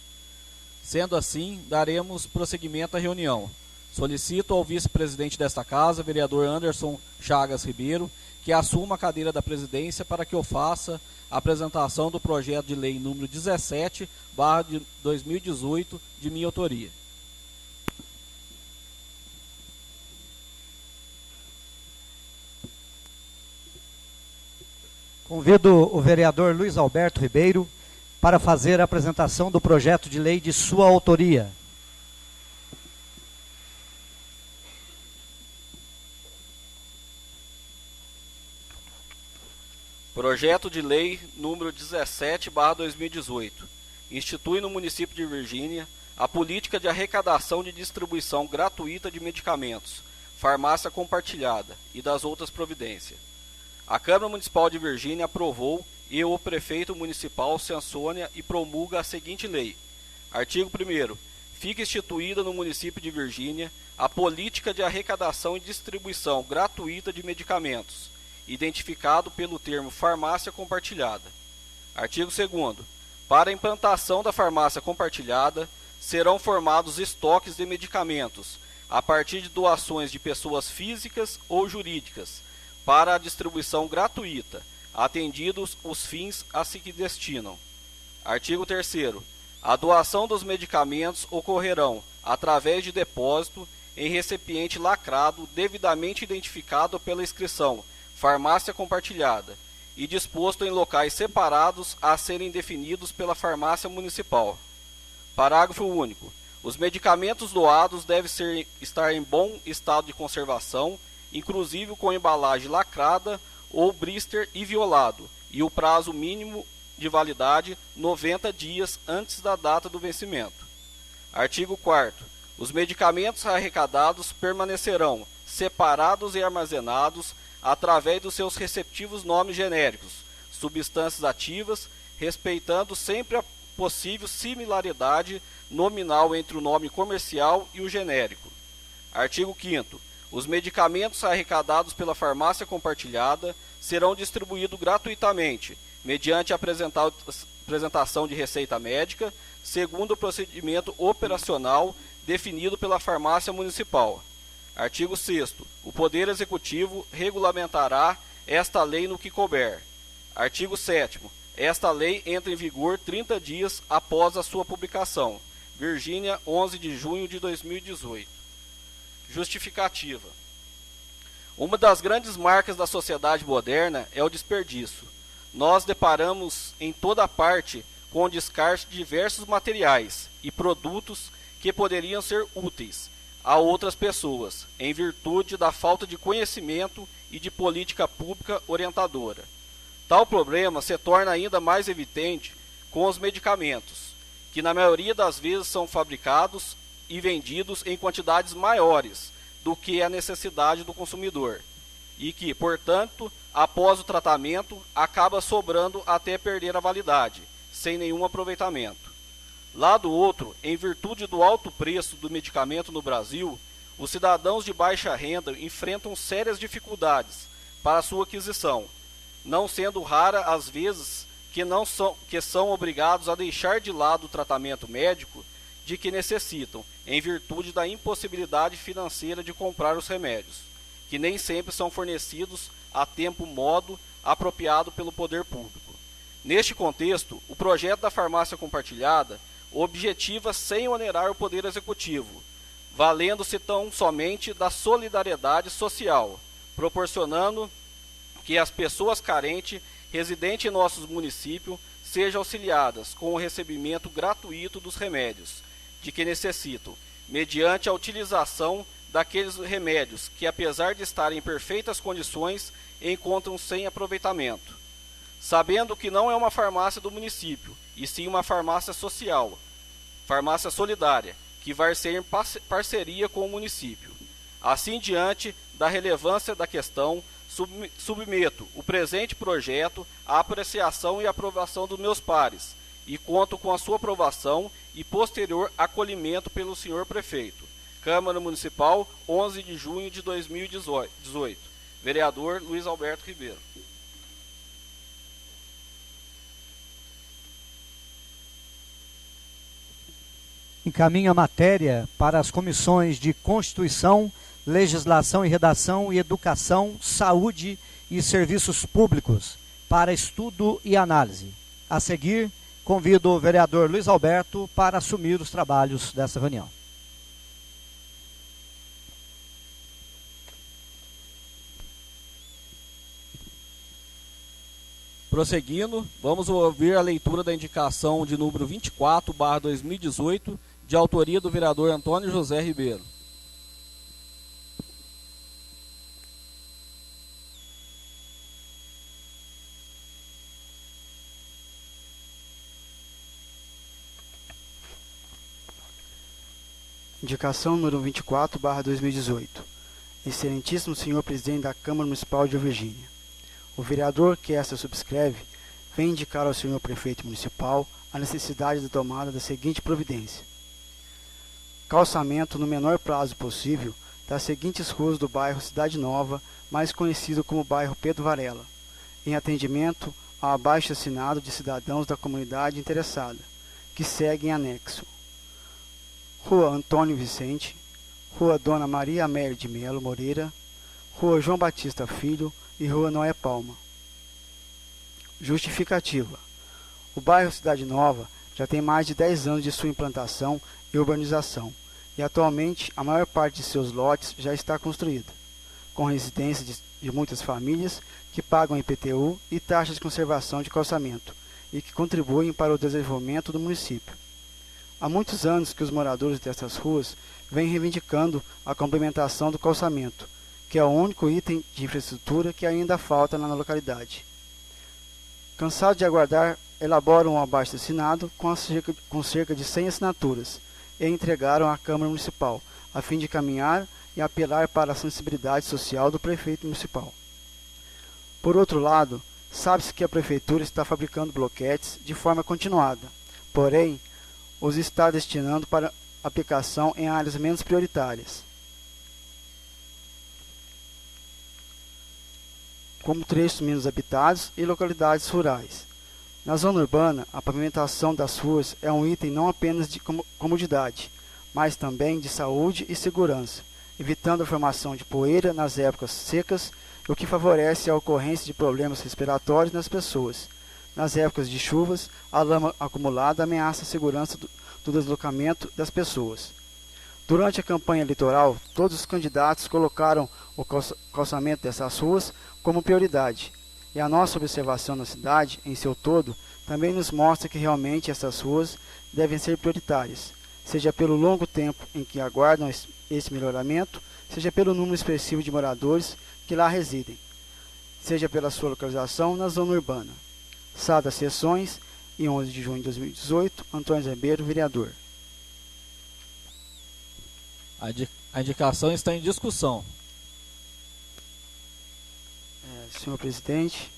[SPEAKER 1] Sendo assim, daremos prosseguimento à reunião. Solicito ao vice-presidente desta Casa, vereador Anderson Chagas Ribeiro, que assuma a cadeira da presidência para que eu faça a apresentação do projeto de lei número 17/2018 de minha autoria.
[SPEAKER 3] Convido o vereador Luiz Alberto Ribeiro para fazer a apresentação do projeto de lei de sua autoria.
[SPEAKER 1] Projeto de lei número 17/2018 institui no município de Virgínia a política de arrecadação de distribuição gratuita de medicamentos, farmácia compartilhada e das outras providências. A Câmara Municipal de Virgínia aprovou e o prefeito municipal sanciona e promulga a seguinte lei. Artigo 1º. Fica instituída no município de Virgínia a política de arrecadação e distribuição gratuita de medicamentos, identificado pelo termo farmácia compartilhada. Artigo 2º. Para a implantação da farmácia compartilhada, serão formados estoques de medicamentos, a partir de doações de pessoas físicas ou jurídicas, para a distribuição gratuita, atendidos os fins a se que destinam. Artigo 3º. A doação dos medicamentos ocorrerão através de depósito em recipiente lacrado devidamente identificado pela inscrição farmácia compartilhada e disposto em locais separados a serem definidos pela farmácia municipal. Parágrafo único. Os medicamentos doados devem estar em bom estado de conservação, inclusive com embalagem lacrada ou blister inviolado, e o prazo mínimo de validade 90 dias antes da data do vencimento. Artigo 4º. Os medicamentos arrecadados permanecerão separados e armazenados através dos seus respectivos nomes genéricos, substâncias ativas, respeitando sempre a possível similaridade nominal entre o nome comercial e o genérico. Artigo 5º. Os medicamentos arrecadados pela farmácia compartilhada serão distribuídos gratuitamente, mediante a apresentação de receita médica, segundo o procedimento operacional definido pela farmácia municipal. Artigo 6º. O Poder Executivo regulamentará esta lei no que couber. Artigo 7º. Esta lei entra em vigor 30 dias após a sua publicação. Virgínia, 11 de junho de 2018. Justificativa. Uma das grandes marcas da sociedade moderna é o desperdício. Nós deparamos em toda parte com o descarte de diversos materiais e produtos que poderiam ser úteis a outras pessoas, em virtude da falta de conhecimento e de política pública orientadora. Tal problema se torna ainda mais evidente com os medicamentos, que na maioria das vezes são fabricados e vendidos em quantidades maiores do que a necessidade do consumidor, e que, portanto, após o tratamento, acaba sobrando até perder a validade, sem nenhum aproveitamento. Lado outro, em virtude do alto preço do medicamento no Brasil, os cidadãos de baixa renda enfrentam sérias dificuldades para sua aquisição, não sendo rara as vezes que são obrigados a deixar de lado o tratamento médico de que necessitam, em virtude da impossibilidade financeira de comprar os remédios, que nem sempre são fornecidos a tempo modo apropriado pelo poder público. Neste contexto, o projeto da farmácia compartilhada objetiva sem onerar o Poder Executivo, valendo-se tão somente da solidariedade social, proporcionando que as pessoas carentes residentes em nossos municípios sejam auxiliadas com o recebimento gratuito dos remédios de que necessitam, mediante a utilização daqueles remédios que, apesar de estarem em perfeitas condições, encontram sem aproveitamento. Sabendo que não é uma farmácia do município, e sim uma farmácia social, farmácia solidária, que vai ser em parceria com o município. Assim, diante da relevância da questão, Submeto o presente projeto à apreciação e aprovação dos meus pares e conto com a sua aprovação e posterior acolhimento pelo senhor prefeito. Câmara Municipal, 11 de junho de 2018. Vereador Luiz Alberto Ribeiro.
[SPEAKER 3] Encaminha a matéria para as comissões de Constituição, Legislação e Redação e Educação, Saúde e Serviços Públicos para estudo e análise. A seguir, convido o vereador Luiz Alberto para assumir os trabalhos dessa reunião.
[SPEAKER 1] Prosseguindo, vamos ouvir a leitura da indicação de número 24/2018, de autoria do vereador Antônio José Ribeiro.
[SPEAKER 4] Indicação número 24/2018. Excelentíssimo senhor presidente da Câmara Municipal de Virgínia. O vereador que esta subscreve vem indicar ao senhor prefeito municipal a necessidade da tomada da seguinte providência: calçamento no menor prazo possível das seguintes ruas do bairro Cidade Nova, mais conhecido como bairro Pedro Varela, em atendimento ao abaixo-assinado de cidadãos da comunidade interessada, que seguem em anexo: Rua Antônio Vicente, Rua Dona Maria Amélia de Melo Moreira, Rua João Batista Filho e Rua Noé Palma. Justificativa: o bairro Cidade Nova já tem mais de 10 anos de sua implantação e urbanização, e atualmente a maior parte de seus lotes já está construída, com residências de muitas famílias que pagam IPTU e taxas de conservação de calçamento, e que contribuem para o desenvolvimento do município. Há muitos anos que os moradores dessas ruas vêm reivindicando a complementação do calçamento, que é o único item de infraestrutura que ainda falta na localidade. Cansados de aguardar, elaboram um abaixo-assinado com cerca de 100 assinaturas e entregaram à Câmara Municipal, a fim de caminhar e apelar para a sensibilidade social do prefeito municipal. Por outro lado, sabe-se que a Prefeitura está fabricando bloquetes de forma continuada, porém, os está destinando para aplicação em áreas menos prioritárias, como trechos menos habitados e localidades rurais. Na zona urbana, a pavimentação das ruas é um item não apenas de comodidade, mas também de saúde e segurança, evitando a formação de poeira nas épocas secas, o que favorece a ocorrência de problemas respiratórios nas pessoas. Nas épocas de chuvas, a lama acumulada ameaça a segurança do deslocamento das pessoas. Durante a campanha eleitoral, todos os candidatos colocaram o calçamento dessas ruas como prioridade, e a nossa observação na cidade, em seu todo, também nos mostra que realmente essas ruas devem ser prioritárias, seja pelo longo tempo em que aguardam esse melhoramento, seja pelo número expressivo de moradores que lá residem, seja pela sua localização na zona urbana. Sala das Sessões, em 11 de junho de 2018, Antônio Ribeiro, vereador.
[SPEAKER 1] A indicação está em discussão.
[SPEAKER 4] Senhor presidente,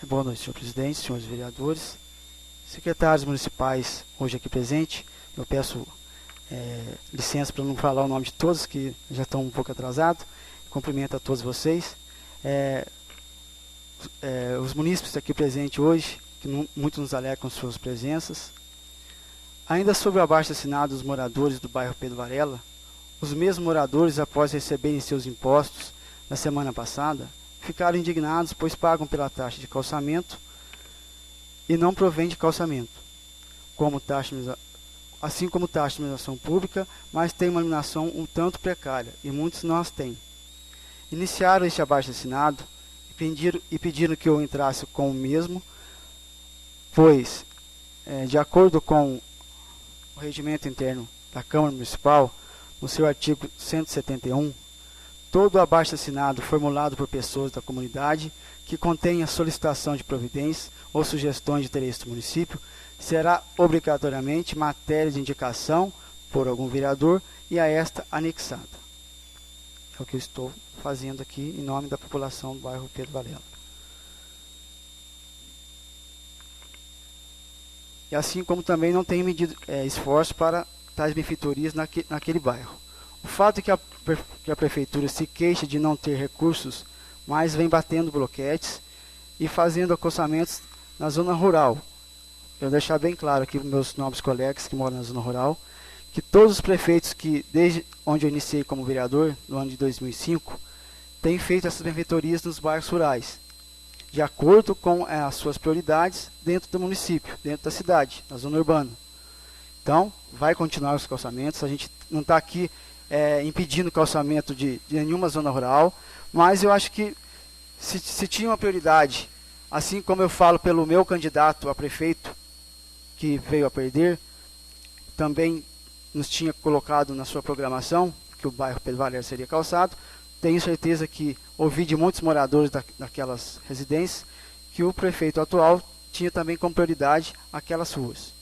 [SPEAKER 4] boa noite, senhor presidente, senhores vereadores, secretários municipais hoje aqui presentes. Eu peço licença para não falar o nome de todos, que já estão um pouco atrasados. Cumprimento a todos vocês. Os munícipes aqui presentes hoje, que muito nos alegram com suas presenças. Ainda sobre o abaixo-assinado dos moradores do bairro Pedro Varela, os mesmos moradores, após receberem seus impostos na semana passada, ficaram indignados, pois pagam pela taxa de calçamento e não provém de calçamento, assim como taxa de iluminação pública, mas tem uma iluminação um tanto precária, e muitos não as têm. Iniciaram este abaixo-assinado e pediram que eu entrasse com o mesmo, pois, de acordo com o regimento interno da Câmara Municipal, no seu artigo 171, todo abaixo-assinado formulado por pessoas da comunidade que contenha solicitação de providências ou sugestões de interesse do município será obrigatoriamente matéria de indicação por algum vereador e a esta anexada. É o que eu estou fazendo aqui em nome da população do bairro Pedro Varela. E assim como também não tem medido esforço para tais benfeitorias naquele bairro. O fato é que a prefeitura se queixa de não ter recursos, mas vem batendo bloquetes e fazendo acosamentos na zona rural. Eu vou deixar bem claro aqui para meus nobres colegas que moram na zona rural, que todos os prefeitos que, desde onde eu iniciei como vereador, no ano de 2005, têm feito essas benfeitorias nos bairros rurais, de acordo com as suas prioridades dentro do município, dentro da cidade, na zona urbana. Então, vai continuar os calçamentos, a gente não está aqui impedindo o calçamento de nenhuma zona rural, mas eu acho que se tinha uma prioridade, assim como eu falo pelo meu candidato a prefeito, que veio a perder, também nos tinha colocado na sua programação que o bairro Pedro Varela seria calçado. Tenho certeza que ouvi de muitos moradores daquelas residências que o prefeito atual tinha também como prioridade aquelas ruas.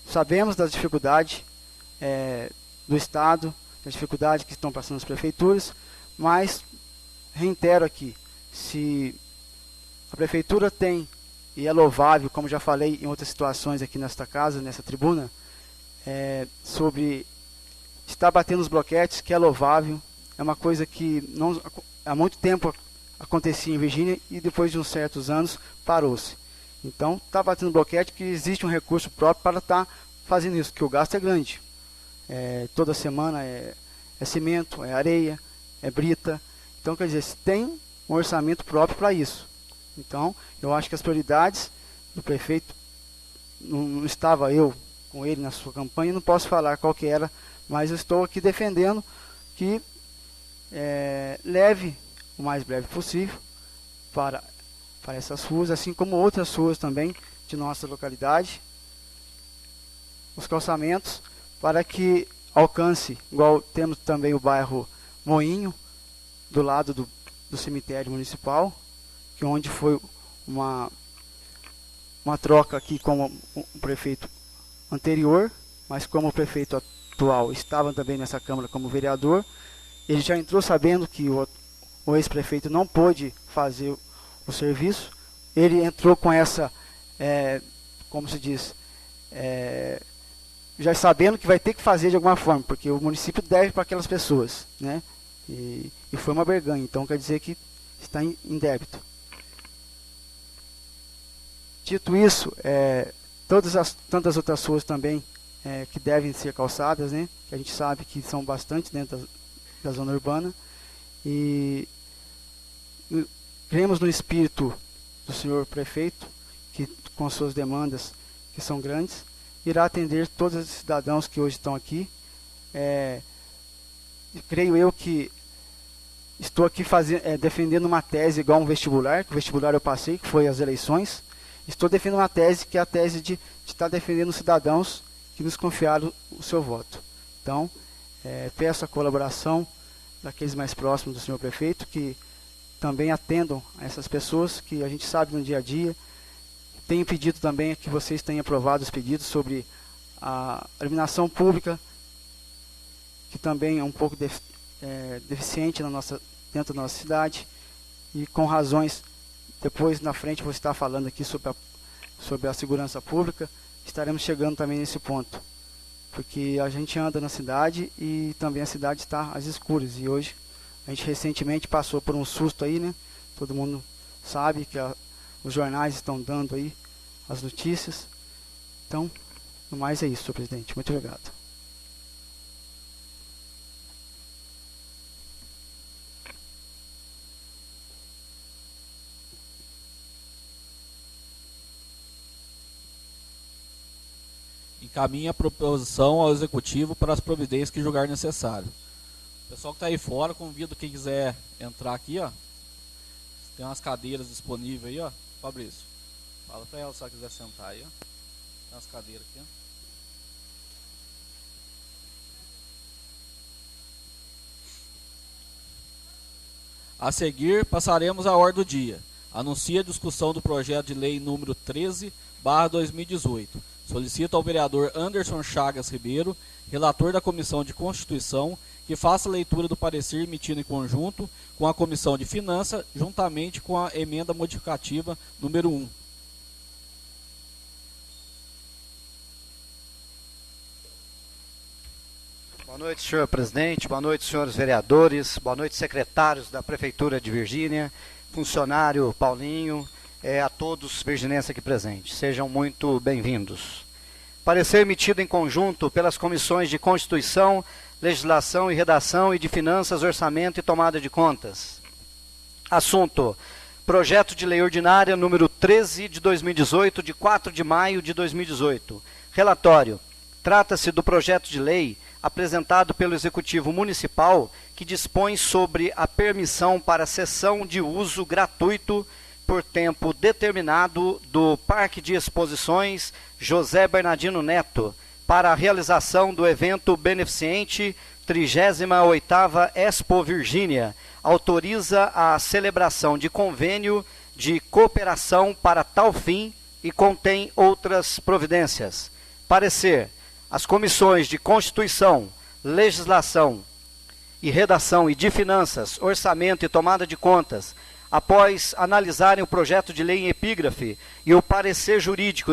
[SPEAKER 4] Sabemos das dificuldades do Estado, das dificuldades que estão passando as prefeituras, mas reitero aqui, se a prefeitura tem, e é louvável, como já falei em outras situações aqui nesta casa, nessa tribuna, sobre estar batendo os bloquetes, que é louvável, é uma coisa que não, há muito tempo acontecia em Virgínia e depois de uns certos anos parou-se. Então, está batendo bloquete, que existe um recurso próprio para estar fazendo isso, que o gasto é grande. Toda semana é cimento, é areia, é brita. Então, quer dizer, tem um orçamento próprio para isso. Então, eu acho que as prioridades do prefeito, não estava eu com ele na sua campanha, não posso falar qual que era, mas eu estou aqui defendendo que leve o mais breve possível para essas ruas, assim como outras ruas também de nossa localidade, os calçamentos, para que alcance, igual temos também o bairro Moinho, do lado do cemitério municipal, que onde foi uma troca aqui com o prefeito anterior, mas como o prefeito atual estava também nessa Câmara como vereador, ele já entrou sabendo que o ex-prefeito não pôde fazer o serviço, ele entrou com essa, como se diz, já sabendo que vai ter que fazer de alguma forma, porque o município deve para aquelas pessoas, né? E foi uma barganha, então quer dizer que está em débito. Dito isso, tantas outras ruas também que devem ser calçadas, né? Que a gente sabe que são bastante dentro da zona urbana, e cremos no espírito do senhor prefeito, que com suas demandas que são grandes, irá atender todos os cidadãos que hoje estão aqui. Creio eu que estou aqui defendendo uma tese igual um vestibular, que o vestibular eu passei, que foi as eleições. Estou defendendo uma tese que é a tese de estar defendendo os cidadãos que nos confiaram o seu voto. Então, peço a colaboração daqueles mais próximos do senhor prefeito, que também atendam a essas pessoas que a gente sabe no dia a dia. Tenho pedido também que vocês tenham aprovado os pedidos sobre a iluminação pública, que também é um pouco deficiente dentro da nossa cidade, e com razões. Depois, na frente, vou estar falando aqui sobre a segurança pública. Estaremos chegando também nesse ponto, porque a gente anda na cidade e também a cidade está às escuras. E hoje, a gente recentemente passou por um susto aí, né? Todo mundo sabe que os jornais estão dando aí as notícias. Então, no mais é isso, senhor presidente. Muito obrigado.
[SPEAKER 1] Encaminha a proposição ao Executivo para as providências que julgar necessário. O pessoal que está aí fora, convido quem quiser entrar aqui, ó. Tem umas cadeiras disponíveis aí, ó. Fabrício, fala para ela se ela quiser sentar aí, ó. Tem umas cadeiras aqui, ó. A seguir, passaremos à ordem do dia. Anuncia a discussão do projeto de lei número 13, 2018. Solicita ao vereador Anderson Chagas Ribeiro, relator da Comissão de Constituição, que faça a leitura do parecer emitido em conjunto com a Comissão de Finanças, juntamente com a emenda modificativa número 1.
[SPEAKER 5] Boa noite, senhor presidente, boa noite, senhores vereadores, boa noite, secretários da Prefeitura de Virgínia, funcionário Paulinho, a todos virginenses aqui presentes. Sejam muito bem-vindos. Parecer emitido em conjunto pelas comissões de Constituição, Legislação e Redação e de Finanças, Orçamento e Tomada de Contas. Assunto: Projeto de Lei Ordinária número 13 de 2018, de 4 de maio de 2018. Relatório: trata-se do projeto de lei apresentado pelo Executivo Municipal que dispõe sobre a permissão para cessão de uso gratuito por tempo determinado do Parque de Exposições José Bernardino Neto para a realização do evento beneficente 38ª Expo Virgínia. Autoriza a celebração de convênio de cooperação para tal fim e contém outras providências. Parecer: as comissões de Constituição, Legislação e Redação e de Finanças, Orçamento e Tomada de Contas, após analisarem o projeto de lei em epígrafe e o parecer jurídico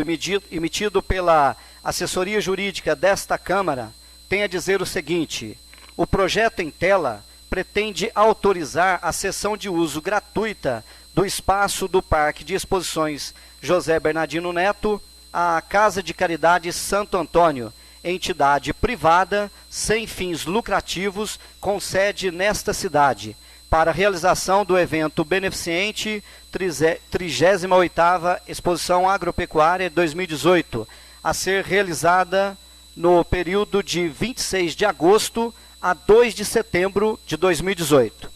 [SPEAKER 5] emitido pela assessoria jurídica desta Câmara, tem a dizer o seguinte: o projeto em tela pretende autorizar a cessão de uso gratuita do espaço do Parque de Exposições José Bernardino Neto à Casa de Caridade Santo Antônio, entidade privada sem fins lucrativos com sede nesta cidade, para a realização do evento beneficente 38ª Exposição Agropecuária 2018, a ser realizada no período de 26 de agosto a 2 de setembro de 2018.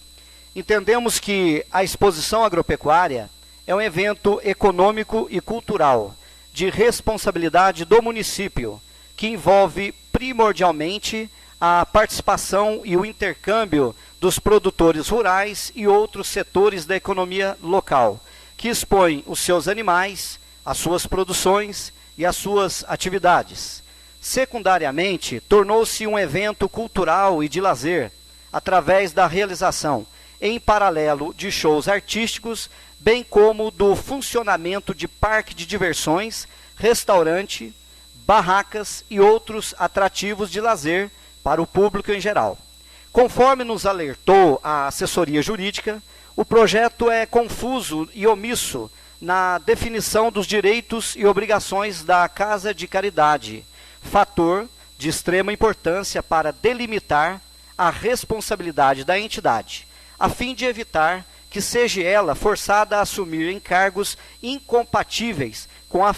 [SPEAKER 5] Entendemos que a exposição agropecuária é um evento econômico e cultural de responsabilidade do município, que envolve primordialmente a participação e o intercâmbio dos produtores rurais e outros setores da economia local, que expõem os seus animais, as suas produções e as suas atividades. Secundariamente, tornou-se um evento cultural e de lazer, através da realização, em paralelo, de shows artísticos, bem como do funcionamento de parque de diversões, restaurante, barracas e outros atrativos de lazer para o público em geral. Conforme nos alertou a assessoria jurídica, o projeto é confuso e omisso na definição dos direitos e obrigações da Casa de Caridade, fator de extrema importância para delimitar a responsabilidade da entidade, a fim de evitar que seja ela forçada a assumir encargos incompatíveis com a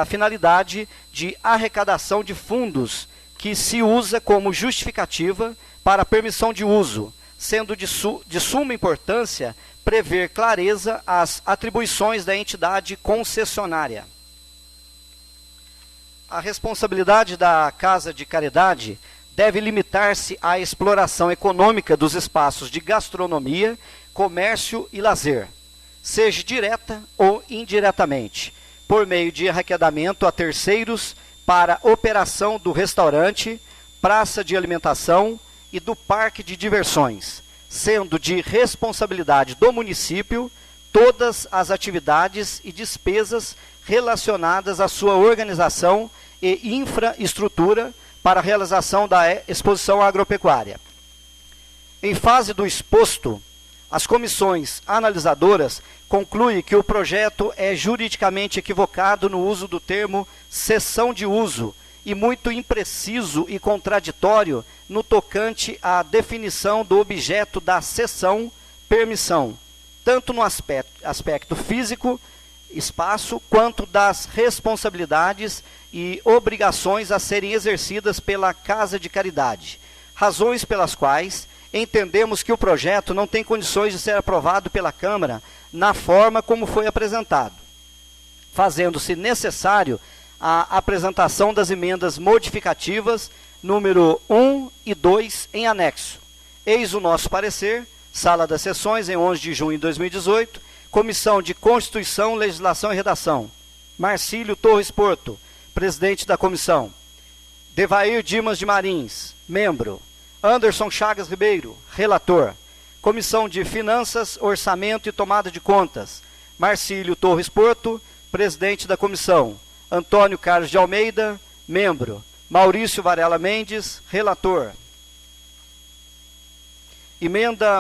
[SPEAKER 5] finalidade de arrecadação de fundos que se usa como justificativa para a permissão de uso, sendo de suma importância prever clareza as atribuições da entidade concessionária. A responsabilidade da Casa de Caridade deve limitar-se à exploração econômica dos espaços de gastronomia, comércio e lazer, seja direta ou indiretamente, por meio de arrecadamento a terceiros para operação do restaurante, praça de alimentação e do parque de diversões, sendo de responsabilidade do município todas as atividades e despesas relacionadas à sua organização e infraestrutura para a realização da exposição agropecuária. Em fase do exposto, as comissões analisadoras concluem que o projeto é juridicamente equivocado no uso do termo cessão de uso e muito impreciso e contraditório no tocante à definição do objeto da cessão, permissão, tanto no aspecto físico, espaço, quanto das responsabilidades e obrigações a serem exercidas pela Casa de Caridade, razões pelas quais entendemos que o projeto não tem condições de ser aprovado pela Câmara na forma como foi apresentado, fazendo-se necessário a apresentação das emendas modificativas número 1 e 2 em anexo. Eis o nosso parecer, Sala das Sessões, em 11 de junho de 2018, Comissão de Constituição, Legislação e Redação. Marcílio Torres Porto, presidente da comissão. Devair Dimas de Marins, membro. Anderson Chagas Ribeiro, relator. Comissão de Finanças, Orçamento e Tomada de Contas. Marcílio Torres Porto, presidente da comissão. Antônio Carlos de Almeida, membro. Maurício Varela Mendes, relator. Emenda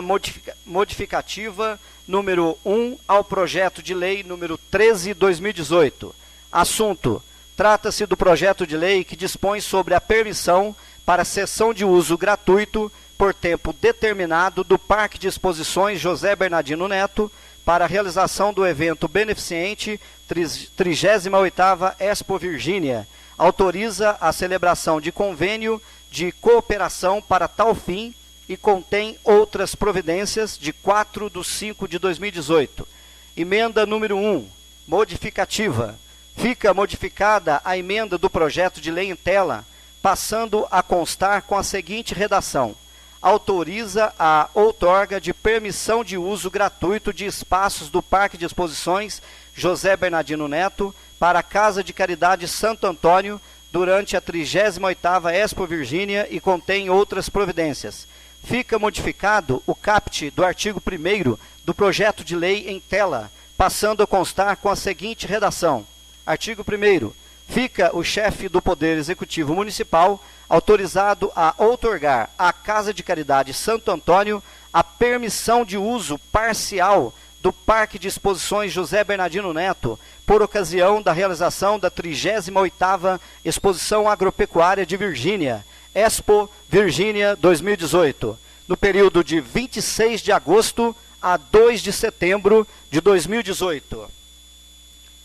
[SPEAKER 5] modificativa número 1 ao projeto de lei número 13/2018. Assunto: trata-se do projeto de lei que dispõe sobre a permissão para cessão de uso gratuito por tempo determinado do Parque de Exposições José Bernardino Neto para a realização do evento beneficente 38ª Expo Virgínia. Autoriza a celebração de convênio de cooperação para tal fim e contém outras providências de 4/5/2018. Emenda número 1, modificativa. Fica modificada a emenda do projeto de lei em tela, passando a constar com a seguinte redação: autoriza a outorga de permissão de uso gratuito de espaços do Parque de Exposições José Bernardino Neto para a Casa de Caridade Santo Antônio durante a 38ª Expo Virgínia e contém outras providências. Fica modificado o caput do artigo 1º do projeto de lei em tela, passando a constar com a seguinte redação: artigo 1º. Fica o chefe do Poder Executivo Municipal autorizado a outorgar à Casa de Caridade Santo Antônio a permissão de uso parcial do Parque de Exposições José Bernardino Neto, por ocasião da realização da 38ª Exposição Agropecuária de Virgínia, Expo Virgínia 2018, no período de 26 de agosto a 2 de setembro de 2018.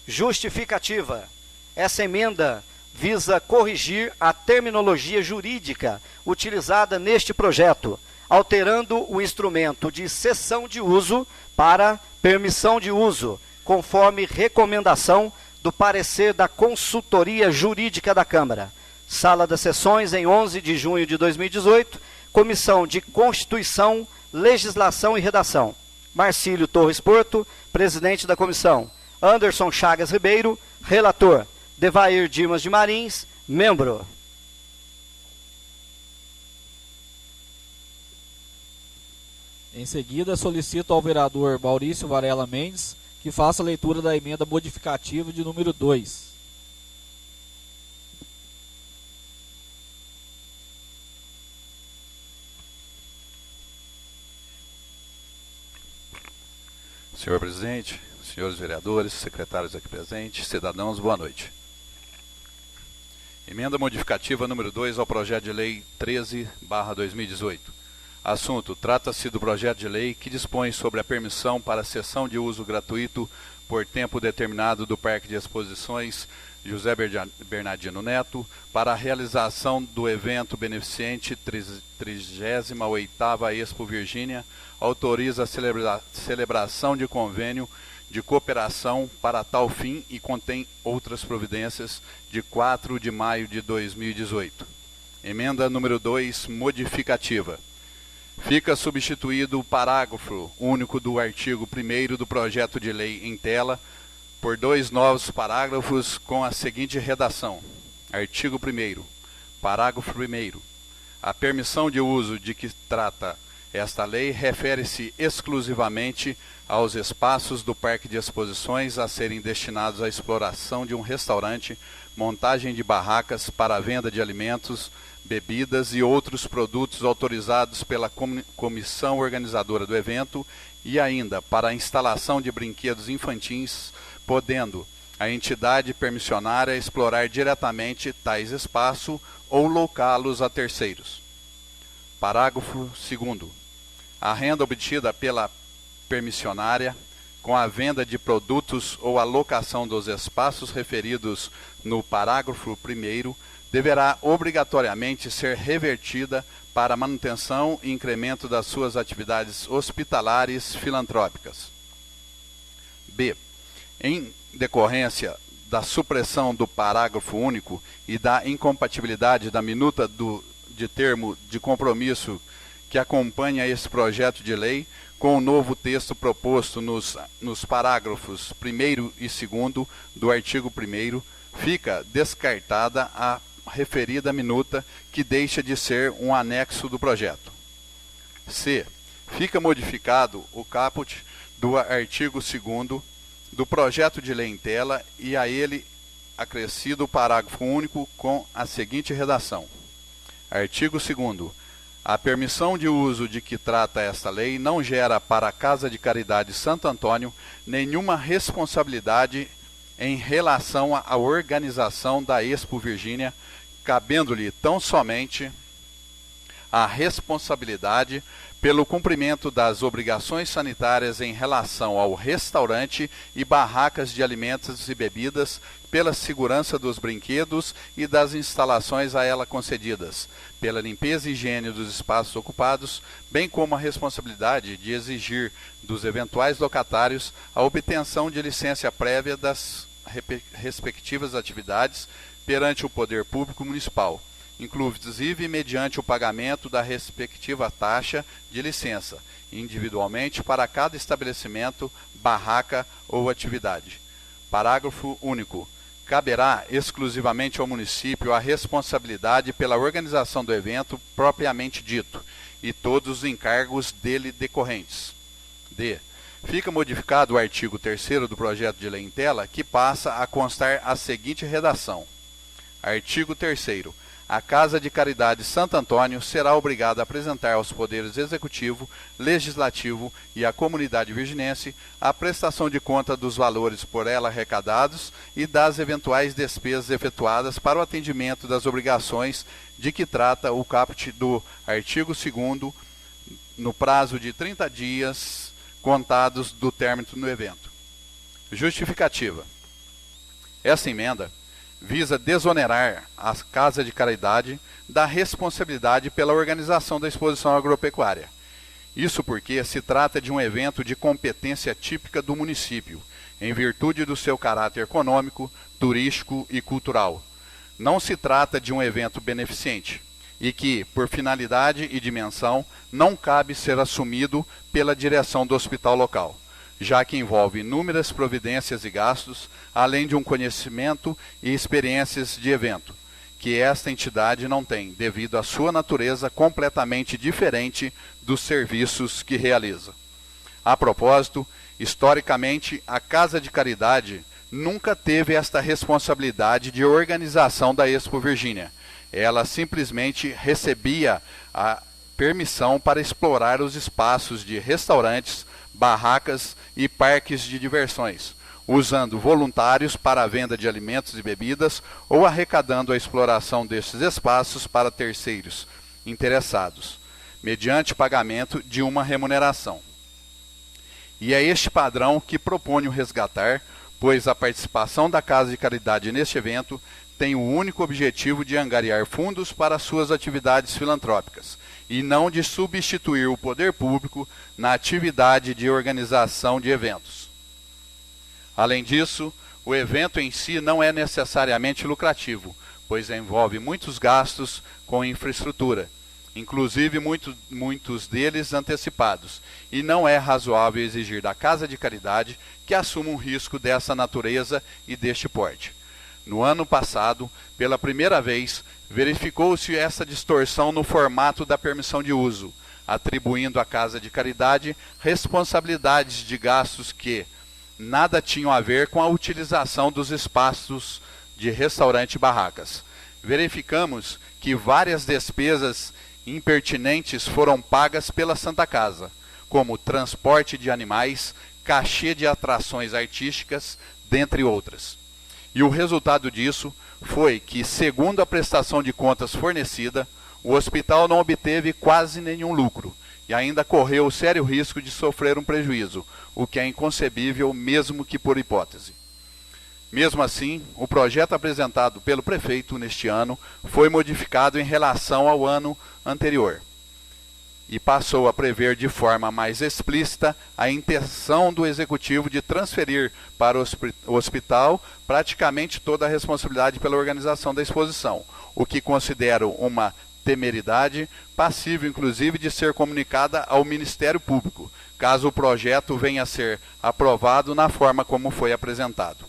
[SPEAKER 5] Justificativa. Essa emenda visa corrigir a terminologia jurídica utilizada neste projeto, alterando o instrumento de cessão de uso para permissão de uso, conforme recomendação do parecer da Consultoria Jurídica da Câmara. Sala das Sessões, em 11 de junho de 2018, Comissão de Constituição, Legislação e Redação. Marcílio Torres Porto, presidente da comissão. Anderson Chagas Ribeiro, relator. Devair Dimas de Marins, membro.
[SPEAKER 1] Em seguida, solicito ao vereador Maurício Varela Mendes que faça a leitura da emenda modificativa de número 2.
[SPEAKER 6] Senhor presidente, senhores vereadores, secretários aqui presentes, cidadãos, boa noite. Emenda modificativa número 2 ao projeto de lei 13/2018. Assunto: trata-se do projeto de lei que dispõe sobre a permissão para cessão de uso gratuito por tempo determinado do Parque de Exposições José Bernardino Neto para a realização do evento beneficente 38ª Expo Virgínia. Autoriza a celebração de convênio de cooperação para tal fim e contém outras providências de 4 de maio de 2018. Emenda número 2, modificativa. Fica substituído o parágrafo único do artigo 1º do projeto de lei em tela por 2 novos parágrafos com a seguinte redação. Artigo 1º. Parágrafo 1º. A permissão de uso de que trata esta lei refere-se exclusivamente aos espaços do Parque de Exposições a serem destinados à exploração de um restaurante, montagem de barracas para a venda de alimentos, bebidas e outros produtos autorizados pela comissão organizadora do evento e ainda para a instalação de brinquedos infantis, podendo a entidade permissionária explorar diretamente tais espaços ou locá-los a terceiros. Parágrafo 2º. A renda obtida pela permissionária com a venda de produtos ou a locação dos espaços referidos no parágrafo 1º deverá obrigatoriamente ser revertida para a manutenção e incremento das suas atividades hospitalares filantrópicas. B. Em decorrência da supressão do parágrafo único e da incompatibilidade da minuta de termo de compromisso que acompanha esse projeto de lei com o novo texto proposto nos parágrafos 1º e 2º do artigo 1º, fica descartada a referida minuta, que deixa de ser um anexo do projeto. C. Fica modificado o caput do artigo 2º do projeto de lei em tela e a ele acrescido o parágrafo único com a seguinte redação. Artigo 2º. A permissão de uso de que trata esta lei não gera para a Casa de Caridade Santo Antônio nenhuma responsabilidade em relação à organização da Expo Virgínia, cabendo-lhe tão somente a responsabilidade pelo cumprimento das obrigações sanitárias em relação ao restaurante e barracas de alimentos e bebidas, pela segurança dos brinquedos e das instalações a ela concedidas, pela limpeza e higiene dos espaços ocupados, bem como a responsabilidade de exigir dos eventuais locatários a obtenção de licença prévia das respectivas atividades perante o poder público municipal, inclusive mediante o pagamento da respectiva taxa de licença, individualmente para cada estabelecimento, barraca ou atividade. Parágrafo único. Caberá exclusivamente ao município a responsabilidade pela organização do evento propriamente dito e todos os encargos dele decorrentes. D. Fica modificado o artigo 3º do projeto de lei em tela, que passa a constar a seguinte redação. Artigo 3º. A Casa de Caridade Santo Antônio será obrigada a apresentar aos poderes executivo, legislativo e à comunidade virginense a prestação de conta dos valores por ela arrecadados e das eventuais despesas efetuadas para o atendimento das obrigações de que trata o caput do artigo 2º, no prazo de 30 dias contados do término do evento. Justificativa. Essa emenda visa desonerar a Casa de Caridade da responsabilidade pela organização da exposição agropecuária. Isso porque se trata de um evento de competência típica do município, em virtude do seu caráter econômico, turístico e cultural. Não se trata de um evento beneficente, e que, por finalidade e dimensão, não cabe ser assumido pela direção do hospital local, já que envolve inúmeras providências e gastos, além de um conhecimento e experiências de evento, que esta entidade não tem, devido à sua natureza completamente diferente dos serviços que realiza. A propósito, historicamente, a Casa de Caridade nunca teve esta responsabilidade de organização da Expo Virgínia. Ela simplesmente recebia a permissão para explorar os espaços de restaurantes, barracas e parques de diversões, usando voluntários para a venda de alimentos e bebidas ou arrecadando a exploração destes espaços para terceiros interessados, mediante pagamento de uma remuneração. E é este padrão que proponho resgatar, pois a participação da Casa de Caridade neste evento tem o único objetivo de angariar fundos para suas atividades filantrópicas, e não de substituir o poder público na atividade de organização de eventos. Além disso, o evento em si não é necessariamente lucrativo, pois envolve muitos gastos com infraestrutura, inclusive muitos deles antecipados, e não é razoável exigir da Casa de Caridade que assuma um risco dessa natureza e deste porte. No ano passado, pela primeira vez, verificou-se essa distorção no formato da permissão de uso, atribuindo à Casa de Caridade responsabilidades de gastos que nada tinham a ver com a utilização dos espaços de restaurante e barracas. Verificamos que várias despesas impertinentes foram pagas pela Santa Casa, como transporte de animais, cachê de atrações artísticas, dentre outras. E o resultado disso foi que, segundo a prestação de contas fornecida, o hospital não obteve quase nenhum lucro e ainda correu o sério risco de sofrer um prejuízo, o que é inconcebível mesmo que por hipótese. Mesmo assim, o projeto apresentado pelo prefeito neste ano foi modificado em relação ao ano anterior e passou a prever de forma mais explícita a intenção do executivo de transferir para o hospital praticamente toda a responsabilidade pela organização da exposição, o que considero uma temeridade, passível inclusive de ser comunicada ao Ministério Público, caso o projeto venha a ser aprovado na forma como foi apresentado.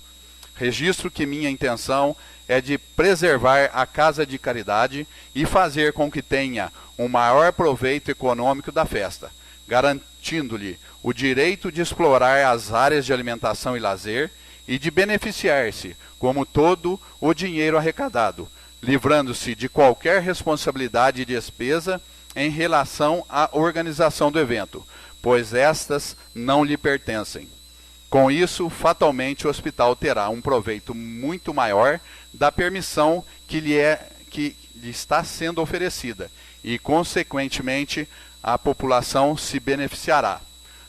[SPEAKER 6] Registro que minha intenção é de preservar a Casa de Caridade e fazer com que tenha um maior proveito econômico da festa, garantindo-lhe o direito de explorar as áreas de alimentação e lazer e de beneficiar-se, como todo, o dinheiro arrecadado, livrando-se de qualquer responsabilidade e despesa em relação à organização do evento, pois estas não lhe pertencem. Com isso, fatalmente, o hospital terá um proveito muito maior da permissão que lhe está sendo oferecida e, consequentemente, a população se beneficiará.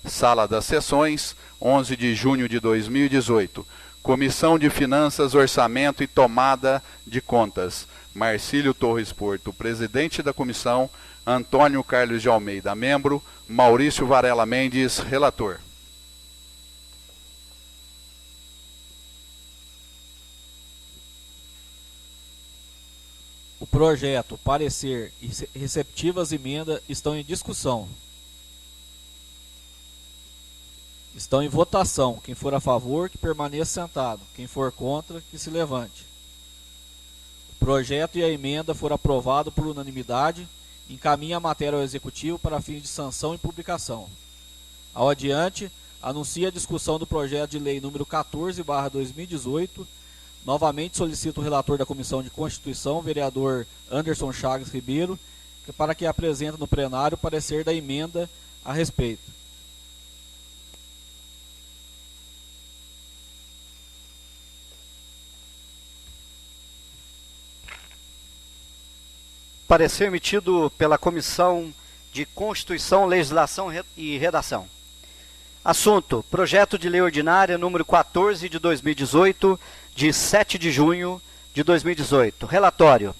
[SPEAKER 6] Sala das Sessões, 11 de junho de 2018. Comissão de Finanças, Orçamento e Tomada de Contas. Marcílio Torres Porto, presidente da comissão. Antônio Carlos de Almeida, membro. Maurício Varela Mendes, relator.
[SPEAKER 1] O projeto, parecer e receptivas emendas estão em discussão. Estão em votação. Quem for a favor, que permaneça sentado. Quem for contra, que se levante. O projeto e a emenda foram aprovados por unanimidade. Encaminha a matéria ao Executivo para fins de sanção e publicação. Ao adiante, anuncia a discussão do projeto de lei número 14/2018. Novamente solicito o relator da Comissão de Constituição, vereador Anderson Chagas Ribeiro, para que apresente no plenário o parecer da emenda a respeito.
[SPEAKER 5] Parecer emitido pela Comissão de Constituição, Legislação e Redação. Assunto: Projeto de Lei Ordinária número 14 de 2018, de 7 de junho de 2018. Relatório: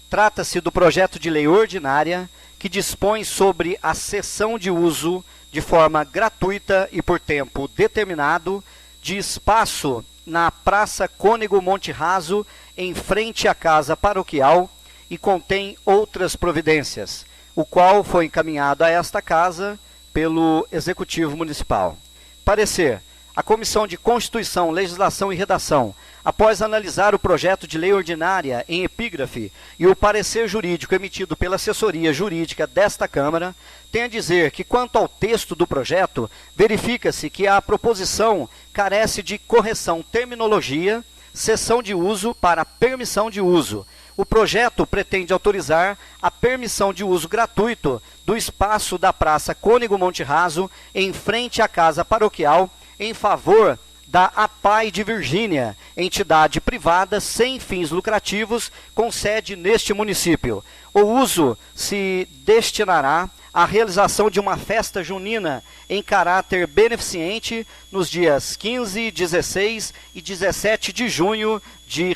[SPEAKER 5] trata-se do projeto de lei ordinária que dispõe sobre a cessão de uso de forma gratuita e por tempo determinado de espaço na Praça Cônego Monte Raso, em frente à Casa Paroquial, e contém outras providências, o qual foi encaminhado a esta Casa pelo Executivo Municipal. Parecer: a Comissão de Constituição, Legislação e Redação, após analisar o projeto de lei ordinária em epígrafe e o parecer jurídico emitido pela assessoria jurídica desta Câmara, tem a dizer que, quanto ao texto do projeto, verifica-se que a proposição carece de correção terminologia, cessão de uso para permissão de uso. O projeto pretende autorizar a permissão de uso gratuito do espaço da Praça Cônego Monte Raso, em frente à Casa Paroquial, em favor da APAI de Virgínia, entidade privada sem fins lucrativos, com sede neste município. O uso se destinará à realização de uma festa junina em caráter beneficente nos dias 15, 16 e 17 de junho de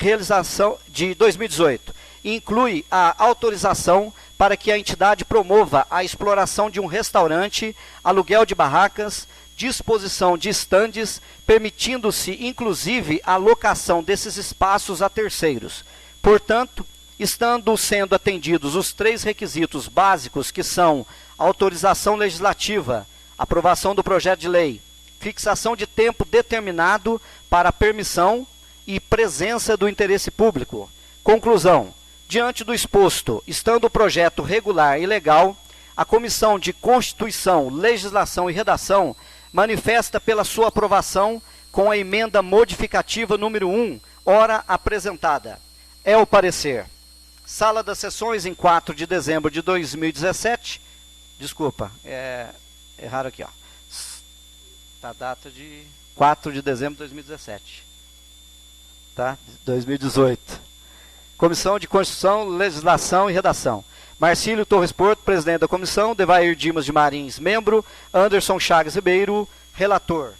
[SPEAKER 5] 2018. Inclui a autorização para que a entidade promova a exploração de um restaurante, aluguel de barracas, disposição de estandes, permitindo-se inclusive a locação desses espaços a terceiros. Portanto, estando sendo atendidos os 3 requisitos básicos, que são autorização legislativa, aprovação do projeto de lei, fixação de tempo determinado para permissão e presença do interesse público. Conclusão: diante do exposto, estando o projeto regular e legal, a Comissão de Constituição, Legislação e Redação manifesta pela sua aprovação com a emenda modificativa número 1, ora apresentada. É o parecer. Sala das Sessões, em 4 de dezembro de 2017. Desculpa, erraram aqui, ó. Tá, data de 4 de dezembro de 2017. Tá? 2018. Comissão de Constituição, Legislação e Redação. Marcílio Torres Porto, presidente da comissão. Devair Dimas de Marins, membro. Anderson Chagas Ribeiro, relator.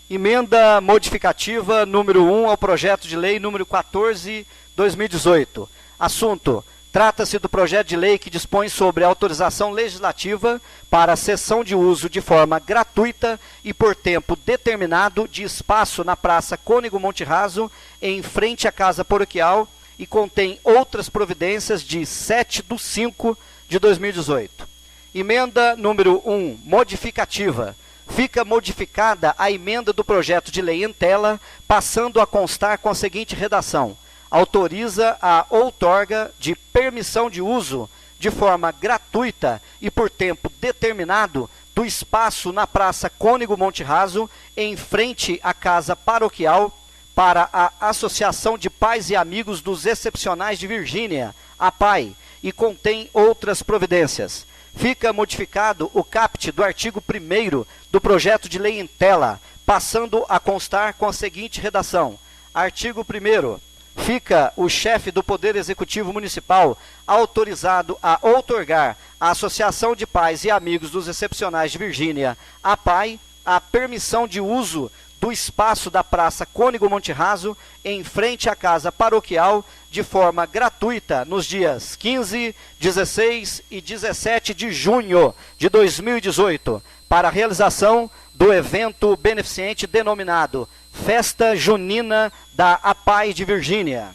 [SPEAKER 5] Emenda modificativa número 1 ao projeto de lei número 14/2018. Assunto: trata-se do projeto de lei que dispõe sobre a autorização legislativa para a cessão de uso de forma gratuita e por tempo determinado de espaço na Praça Cônego Monte Raso, em frente à Casa Paroquial, e contém outras providências de 7/5/2018. Emenda número 1, modificativa. Fica modificada a emenda do projeto de lei em tela, passando a constar com a seguinte redação: autoriza a outorga de permissão de uso de forma gratuita e por tempo determinado do espaço na Praça Cônego Monte Raso, em frente à Casa Paroquial, para a Associação de Pais e Amigos dos Excepcionais de Virgínia, APAI, e contém outras providências. Fica modificado o caput do artigo 1º do projeto de lei em tela, passando a constar com a seguinte redação: artigo 1º. Fica o chefe do Poder Executivo Municipal autorizado a outorgar à Associação de Pais e Amigos dos Excepcionais de Virgínia, APAI, a permissão de uso do espaço da Praça Cônego Monte Raso, em frente à Casa Paroquial, de forma gratuita nos dias 15, 16 e 17 de junho de 2018, para a realização do evento beneficente denominado Festa Junina da APAI de Virgínia.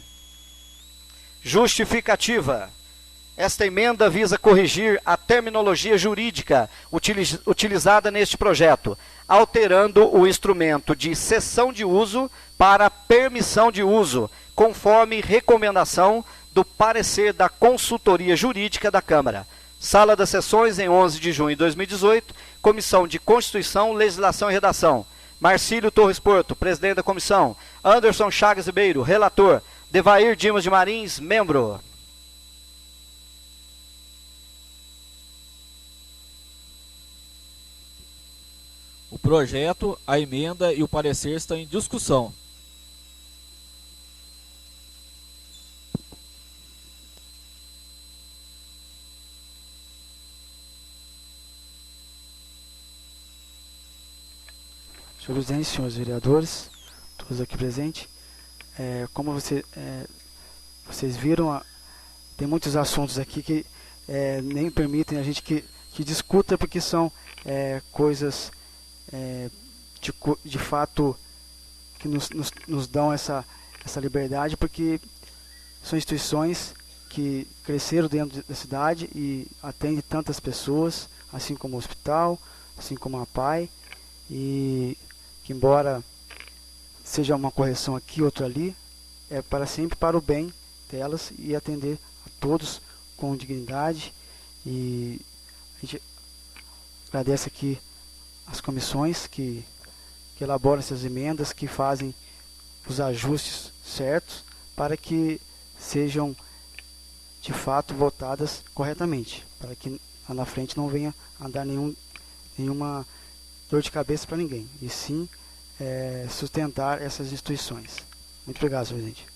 [SPEAKER 5] Justificativa. Esta emenda visa corrigir a terminologia jurídica utilizada neste projeto, alterando o instrumento de cessão de uso para permissão de uso, conforme recomendação do parecer da Consultoria Jurídica da Câmara. Sala das Sessões, em 11 de junho de 2018, Comissão de Constituição, Legislação e Redação. Marcílio Torres Porto, presidente da comissão. Anderson Chagas Ribeiro, relator. Devair Dimas de Marins, membro.
[SPEAKER 1] O projeto, a emenda e o parecer estão em discussão.
[SPEAKER 4] Senhor presidente, senhores vereadores, todos aqui presentes, como vocês viram, tem muitos assuntos aqui que nem permitem a gente que discuta, porque são coisas de fato que nos dão essa liberdade, porque são instituições que cresceram dentro da cidade e atendem tantas pessoas, assim como o hospital, assim como a APAI, e que embora seja uma correção aqui, outra ali, é para sempre para o bem delas e atender a todos com dignidade. E a gente agradece aqui as comissões que elaboram essas emendas, que fazem os ajustes certos para que sejam de fato votadas corretamente, para que lá na frente não venha a dar nenhuma dor de cabeça para ninguém, e sim sustentar essas instituições. Muito obrigado, senhor presidente.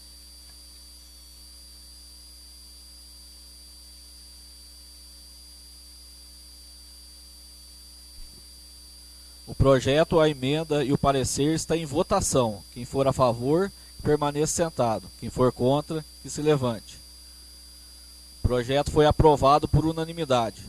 [SPEAKER 1] O projeto, a emenda e o parecer está em votação. Quem for a favor, permaneça sentado. Quem for contra, que se levante. O projeto foi aprovado por unanimidade.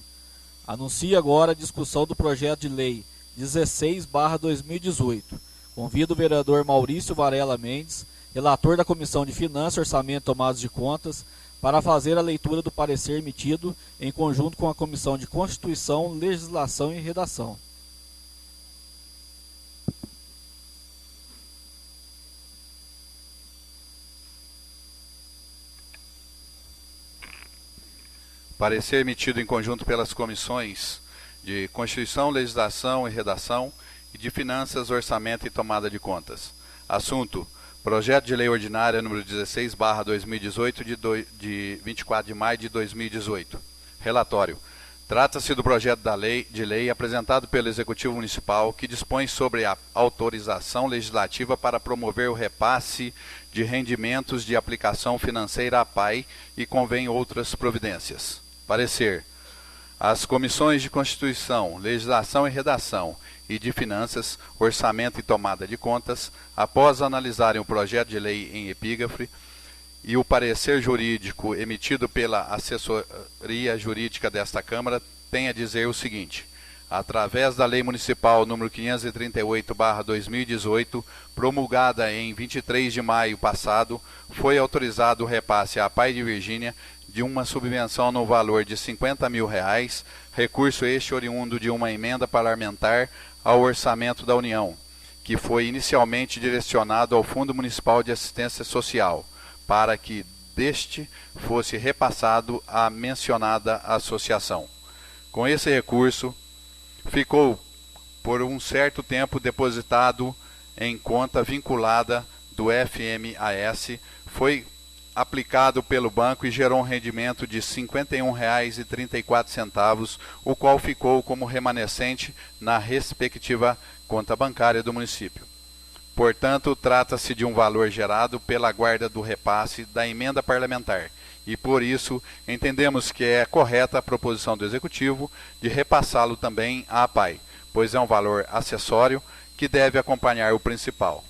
[SPEAKER 1] Anuncio agora a discussão do projeto de lei 16/2018. Convido o vereador Maurício Varela Mendes, relator da Comissão de Finanças, Orçamento e Tomadas de Contas, para fazer a leitura do parecer emitido em conjunto com a Comissão de Constituição, Legislação e Redação.
[SPEAKER 6] Parecer emitido em conjunto pelas comissões de Constituição, Legislação e Redação e de Finanças, Orçamento e Tomada de Contas. Assunto: Projeto de Lei Ordinária número 16/2018 de 24 de maio de 2018. Relatório: trata-se do projeto de lei apresentado pelo Executivo Municipal que dispõe sobre a autorização legislativa para promover o repasse de rendimentos de aplicação financeira à APAI e convém outras providências. Parecer: as comissões de Constituição, Legislação e Redação e de Finanças, Orçamento e Tomada de Contas, após analisarem o projeto de lei em epígrafe e o parecer jurídico emitido pela assessoria jurídica desta Câmara, tem a dizer o seguinte: através da Lei Municipal número 538/2018, promulgada em 23 de maio passado, foi autorizado o repasse à APAI de Virgínia de uma subvenção no valor de R$50 mil, recurso este oriundo de uma emenda parlamentar ao orçamento da União, que foi inicialmente direcionado ao Fundo Municipal de Assistência Social, para que deste fosse repassado à mencionada associação. Com esse recurso, ficou por um certo tempo depositado em conta vinculada do FMAS, foi aplicado pelo banco e gerou um rendimento de R$ 51,34, o qual ficou como remanescente na respectiva conta bancária do município. Portanto, trata-se de um valor gerado pela guarda do repasse da emenda parlamentar e, por isso, entendemos que é correta a proposição do Executivo de repassá-lo também à APAI, pois é um valor acessório que deve acompanhar o principal.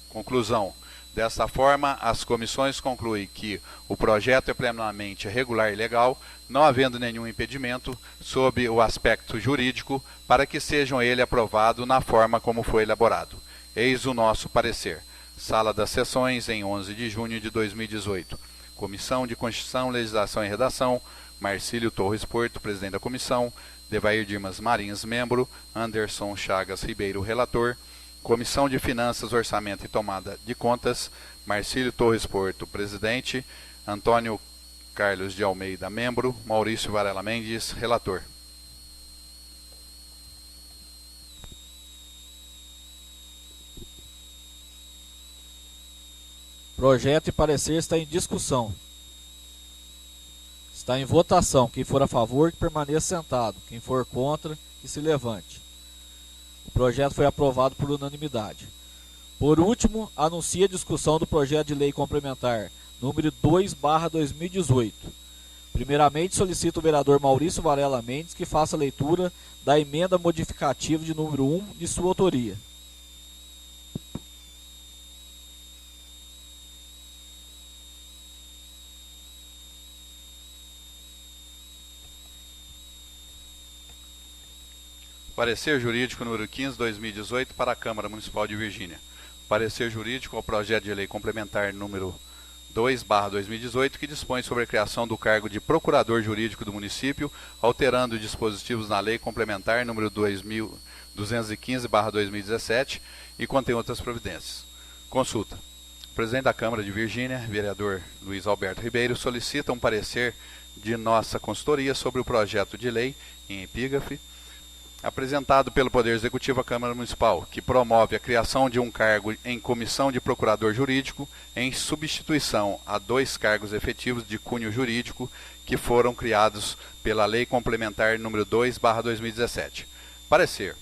[SPEAKER 6] Conclusão. Desta forma, as comissões concluem que o projeto é plenamente regular e legal, não havendo nenhum impedimento sob o aspecto jurídico para que seja ele aprovado na forma como foi elaborado. Eis o nosso parecer. Sala das Sessões, em 11 de junho de 2018. Comissão de Constituição, Legislação e Redação, Marcílio Torres Porto, presidente da comissão, Devair Dimas Marins, membro, Anderson Chagas Ribeiro, relator, Comissão de Finanças, Orçamento e Tomada de Contas, Marcílio Torres Porto, presidente, Antônio Carlos de Almeida, membro, Maurício Varela Mendes, relator.
[SPEAKER 1] Projeto e parecer está em discussão. Está em votação. Quem for a favor, que permaneça sentado. Quem for contra, que se levante. O projeto foi aprovado por unanimidade. Por último, anuncio a discussão do projeto de lei complementar número 2/2018. Primeiramente, solicito o vereador Maurício Varela Mendes que faça a leitura da emenda modificativa de número 1 de sua autoria.
[SPEAKER 6] Parecer jurídico número 15/2018 para a Câmara Municipal de Virgínia. Parecer jurídico ao projeto de lei complementar número 2/2018, que dispõe sobre a criação do cargo de procurador jurídico do município, alterando dispositivos na lei complementar número 215/2017 e contém outras providências. Consulta. O presidente da Câmara de Virgínia, vereador Luiz Alberto Ribeiro, solicita um parecer de nossa consultoria sobre o projeto de lei em epígrafe apresentado pelo Poder Executivo à Câmara Municipal, que promove a criação de um cargo em comissão de procurador jurídico em substituição a 2 cargos efetivos de cunho jurídico que foram criados pela Lei Complementar número 2/2017. Parecer.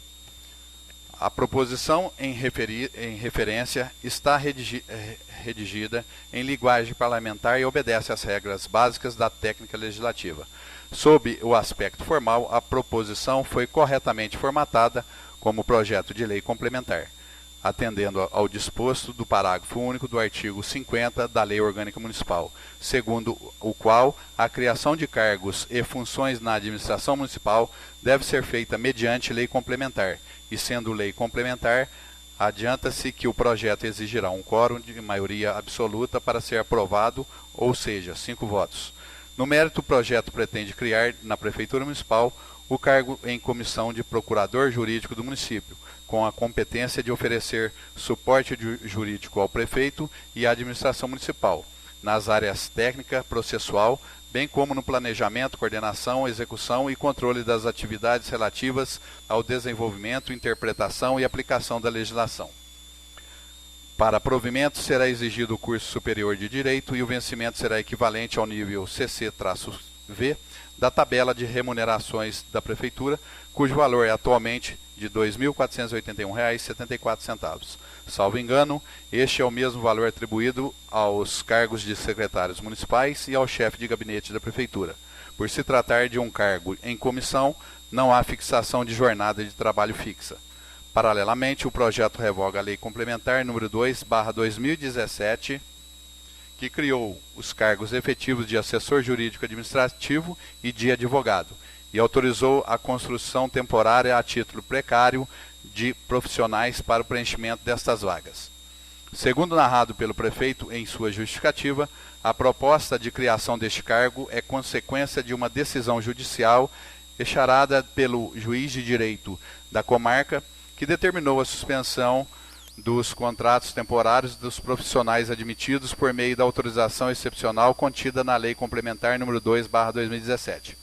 [SPEAKER 6] A proposição em referência está redigida em linguagem parlamentar e obedece às regras básicas da técnica legislativa. Sob o aspecto formal, a proposição foi corretamente formatada como projeto de lei complementar, atendendo ao disposto do parágrafo único do artigo 50 da Lei Orgânica Municipal, segundo o qual a criação de cargos e funções na administração municipal deve ser feita mediante lei complementar, e sendo lei complementar, adianta-se que o projeto exigirá um quórum de maioria absoluta para ser aprovado, ou seja, 5 votos. No mérito, o projeto pretende criar, na Prefeitura Municipal, o cargo em comissão de procurador jurídico do município, com a competência de oferecer suporte jurídico ao prefeito e à administração municipal, nas áreas técnica, processual, bem como no planejamento, coordenação, execução e controle das atividades relativas ao desenvolvimento, interpretação e aplicação da legislação. Para provimento, será exigido o curso superior de Direito e o vencimento será equivalente ao nível CC-V da tabela de remunerações da Prefeitura, cujo valor é atualmente de R$ 2.481,74. Salvo engano, este é o mesmo valor atribuído aos cargos de secretários municipais e ao chefe de gabinete da Prefeitura. Por se tratar de um cargo em comissão, não há fixação de jornada de trabalho fixa. Paralelamente, o projeto revoga a Lei Complementar número 2/2017, que criou os cargos efetivos de assessor jurídico administrativo e de advogado, e autorizou a construção temporária a título precário de profissionais para o preenchimento destas vagas. Segundo narrado pelo prefeito em sua justificativa, a proposta de criação deste cargo é consequência de uma decisão judicial exarada pelo juiz de direito da comarca, que determinou a suspensão dos contratos temporários dos profissionais admitidos por meio da autorização excepcional contida na Lei Complementar nº 2/2017.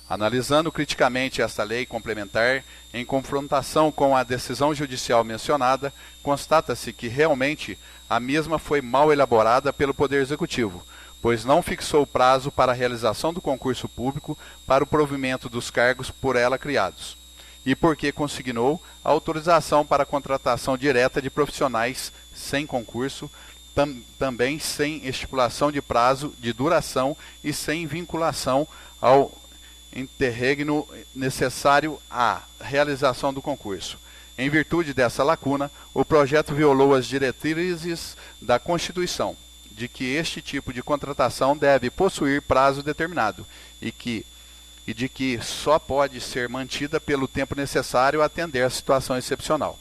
[SPEAKER 6] Analisando criticamente esta lei complementar, em confrontação com a decisão judicial mencionada, constata-se que realmente a mesma foi mal elaborada pelo Poder Executivo, pois não fixou prazo para a realização do concurso público para o provimento dos cargos por ela criados, e porque consignou a autorização para a contratação direta de profissionais sem concurso, também sem estipulação de prazo de duração e sem vinculação ao interregno necessário à realização do concurso. Em virtude dessa lacuna, o projeto violou as diretrizes da Constituição, de que este tipo de contratação deve possuir prazo determinado e de que só pode ser mantida pelo tempo necessário a atender a situação excepcional.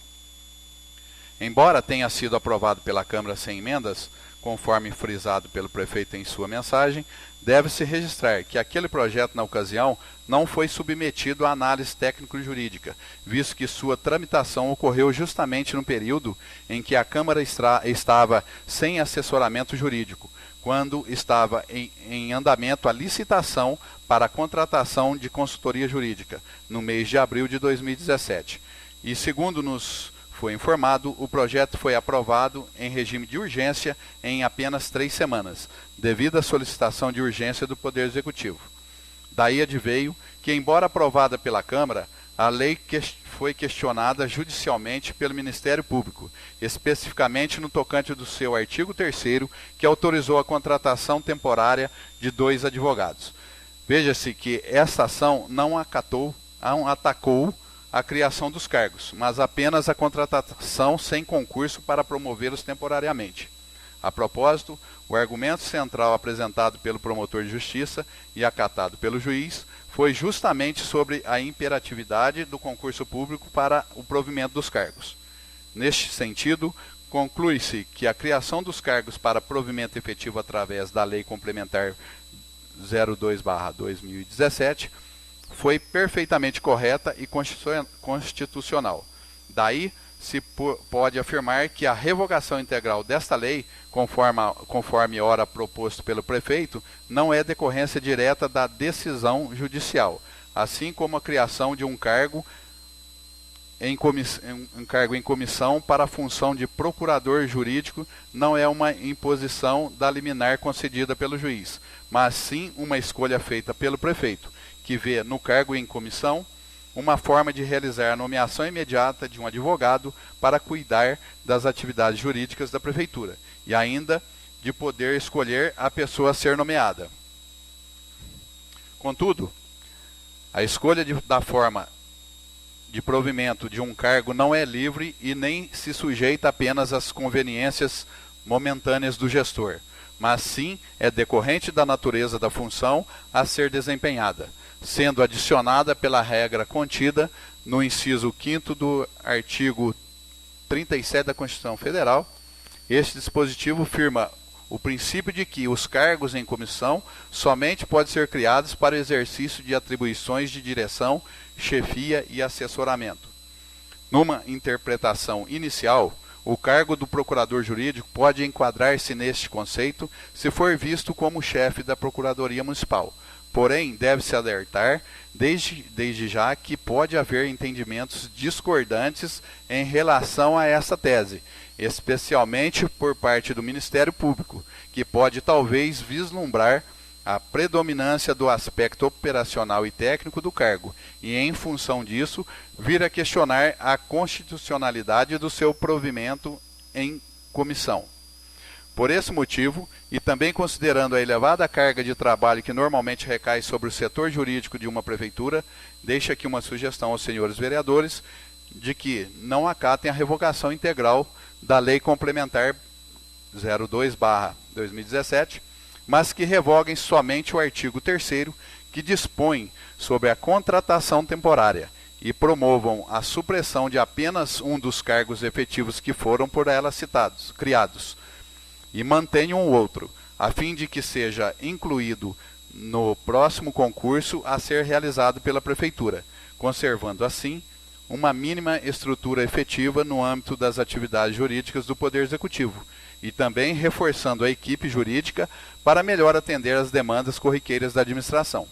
[SPEAKER 6] Embora tenha sido aprovado pela Câmara sem emendas, conforme frisado pelo prefeito em sua mensagem, deve-se registrar que aquele projeto, na ocasião, não foi submetido à análise técnico-jurídica, visto que sua tramitação ocorreu justamente no período em que a Câmara estava sem assessoramento jurídico, quando estava em andamento a licitação para a contratação de consultoria jurídica, no mês de abril de 2017. E, segundo nos foi informado, o projeto foi aprovado em regime de urgência em apenas 3 semanas, devido à solicitação de urgência do Poder Executivo. Daí adveio que, embora aprovada pela Câmara, a lei foi questionada judicialmente pelo Ministério Público, especificamente no tocante do seu artigo 3º, que autorizou a contratação temporária de 2 advogados. Veja-se que esta ação não atacou a criação dos cargos, mas apenas a contratação sem concurso para promovê-los temporariamente. A propósito, o argumento central apresentado pelo promotor de justiça e acatado pelo juiz foi justamente sobre a imperatividade do concurso público para o provimento dos cargos. Neste sentido, conclui-se que a criação dos cargos para provimento efetivo através da Lei Complementar 02/2017 foi perfeitamente correta e constitucional. Daí, se pode afirmar que a revogação integral desta lei, conforme ora proposto pelo prefeito, não é decorrência direta da decisão judicial, assim como a criação de um cargo em comissão para a função de procurador jurídico não é uma imposição da liminar concedida pelo juiz, mas sim uma escolha feita pelo prefeito, que vê no cargo em comissão uma forma de realizar a nomeação imediata de um advogado para cuidar das atividades jurídicas da prefeitura e ainda de poder escolher a pessoa a ser nomeada. Contudo, a escolha da forma de provimento de um cargo não é livre e nem se sujeita apenas às conveniências momentâneas do gestor, mas sim é decorrente da natureza da função a ser desempenhada, sendo adicionada pela regra contida no inciso 5º do artigo 37 da Constituição Federal. Este dispositivo firma o princípio de que os cargos em comissão somente podem ser criados para o exercício de atribuições de direção, chefia e assessoramento. Numa interpretação inicial, o cargo do procurador jurídico pode enquadrar-se neste conceito se for visto como chefe da Procuradoria Municipal. Porém, deve-se alertar desde já que pode haver entendimentos discordantes em relação a essa tese, especialmente por parte do Ministério Público, que pode talvez vislumbrar a predominância do aspecto operacional e técnico do cargo e, em função disso, vir a questionar a constitucionalidade do seu provimento em comissão. Por esse motivo, e também considerando a elevada carga de trabalho que normalmente recai sobre o setor jurídico de uma prefeitura, deixo aqui uma sugestão aos senhores vereadores de que não acatem a revogação integral da Lei Complementar 02/2017 2017, mas que revoguem somente o artigo 3º, que dispõe sobre a contratação temporária, e promovam a supressão de apenas um dos cargos efetivos que foram por ela criados, e mantenham o outro, a fim de que seja incluído no próximo concurso a ser realizado pela Prefeitura, conservando assim uma mínima estrutura efetiva no âmbito das atividades jurídicas do Poder Executivo, e também reforçando a equipe jurídica para melhor atender às demandas corriqueiras da administração.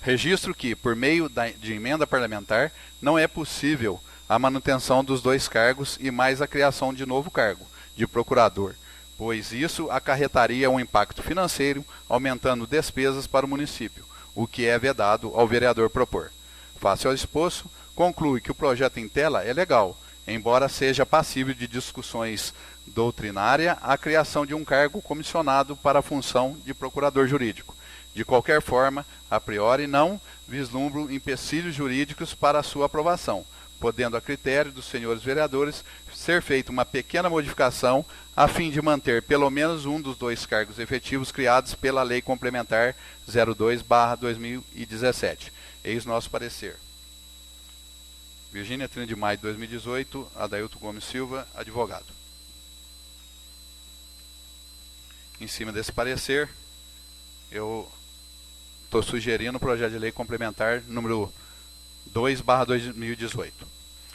[SPEAKER 6] Registro que, por meio de emenda parlamentar, não é possível a manutenção dos 2 cargos e mais a criação de novo cargo, de procurador, pois isso acarretaria um impacto financeiro, aumentando despesas para o município, o que é vedado ao vereador propor. Face ao exposto, conclui que o projeto em tela é legal, embora seja passível de discussões doutrinárias a criação de um cargo comissionado para a função de procurador jurídico. De qualquer forma, a priori não vislumbro empecilhos jurídicos para a sua aprovação, podendo a critério dos senhores vereadores ser feita uma pequena modificação a fim de manter pelo menos um dos 2 cargos efetivos criados pela Lei Complementar 02/2017. Eis nosso parecer. Virgínia, 30 de maio de 2018, Adailto Gomes Silva, advogado. Em cima desse parecer, eu estou sugerindo o projeto de lei complementar número 2/2018.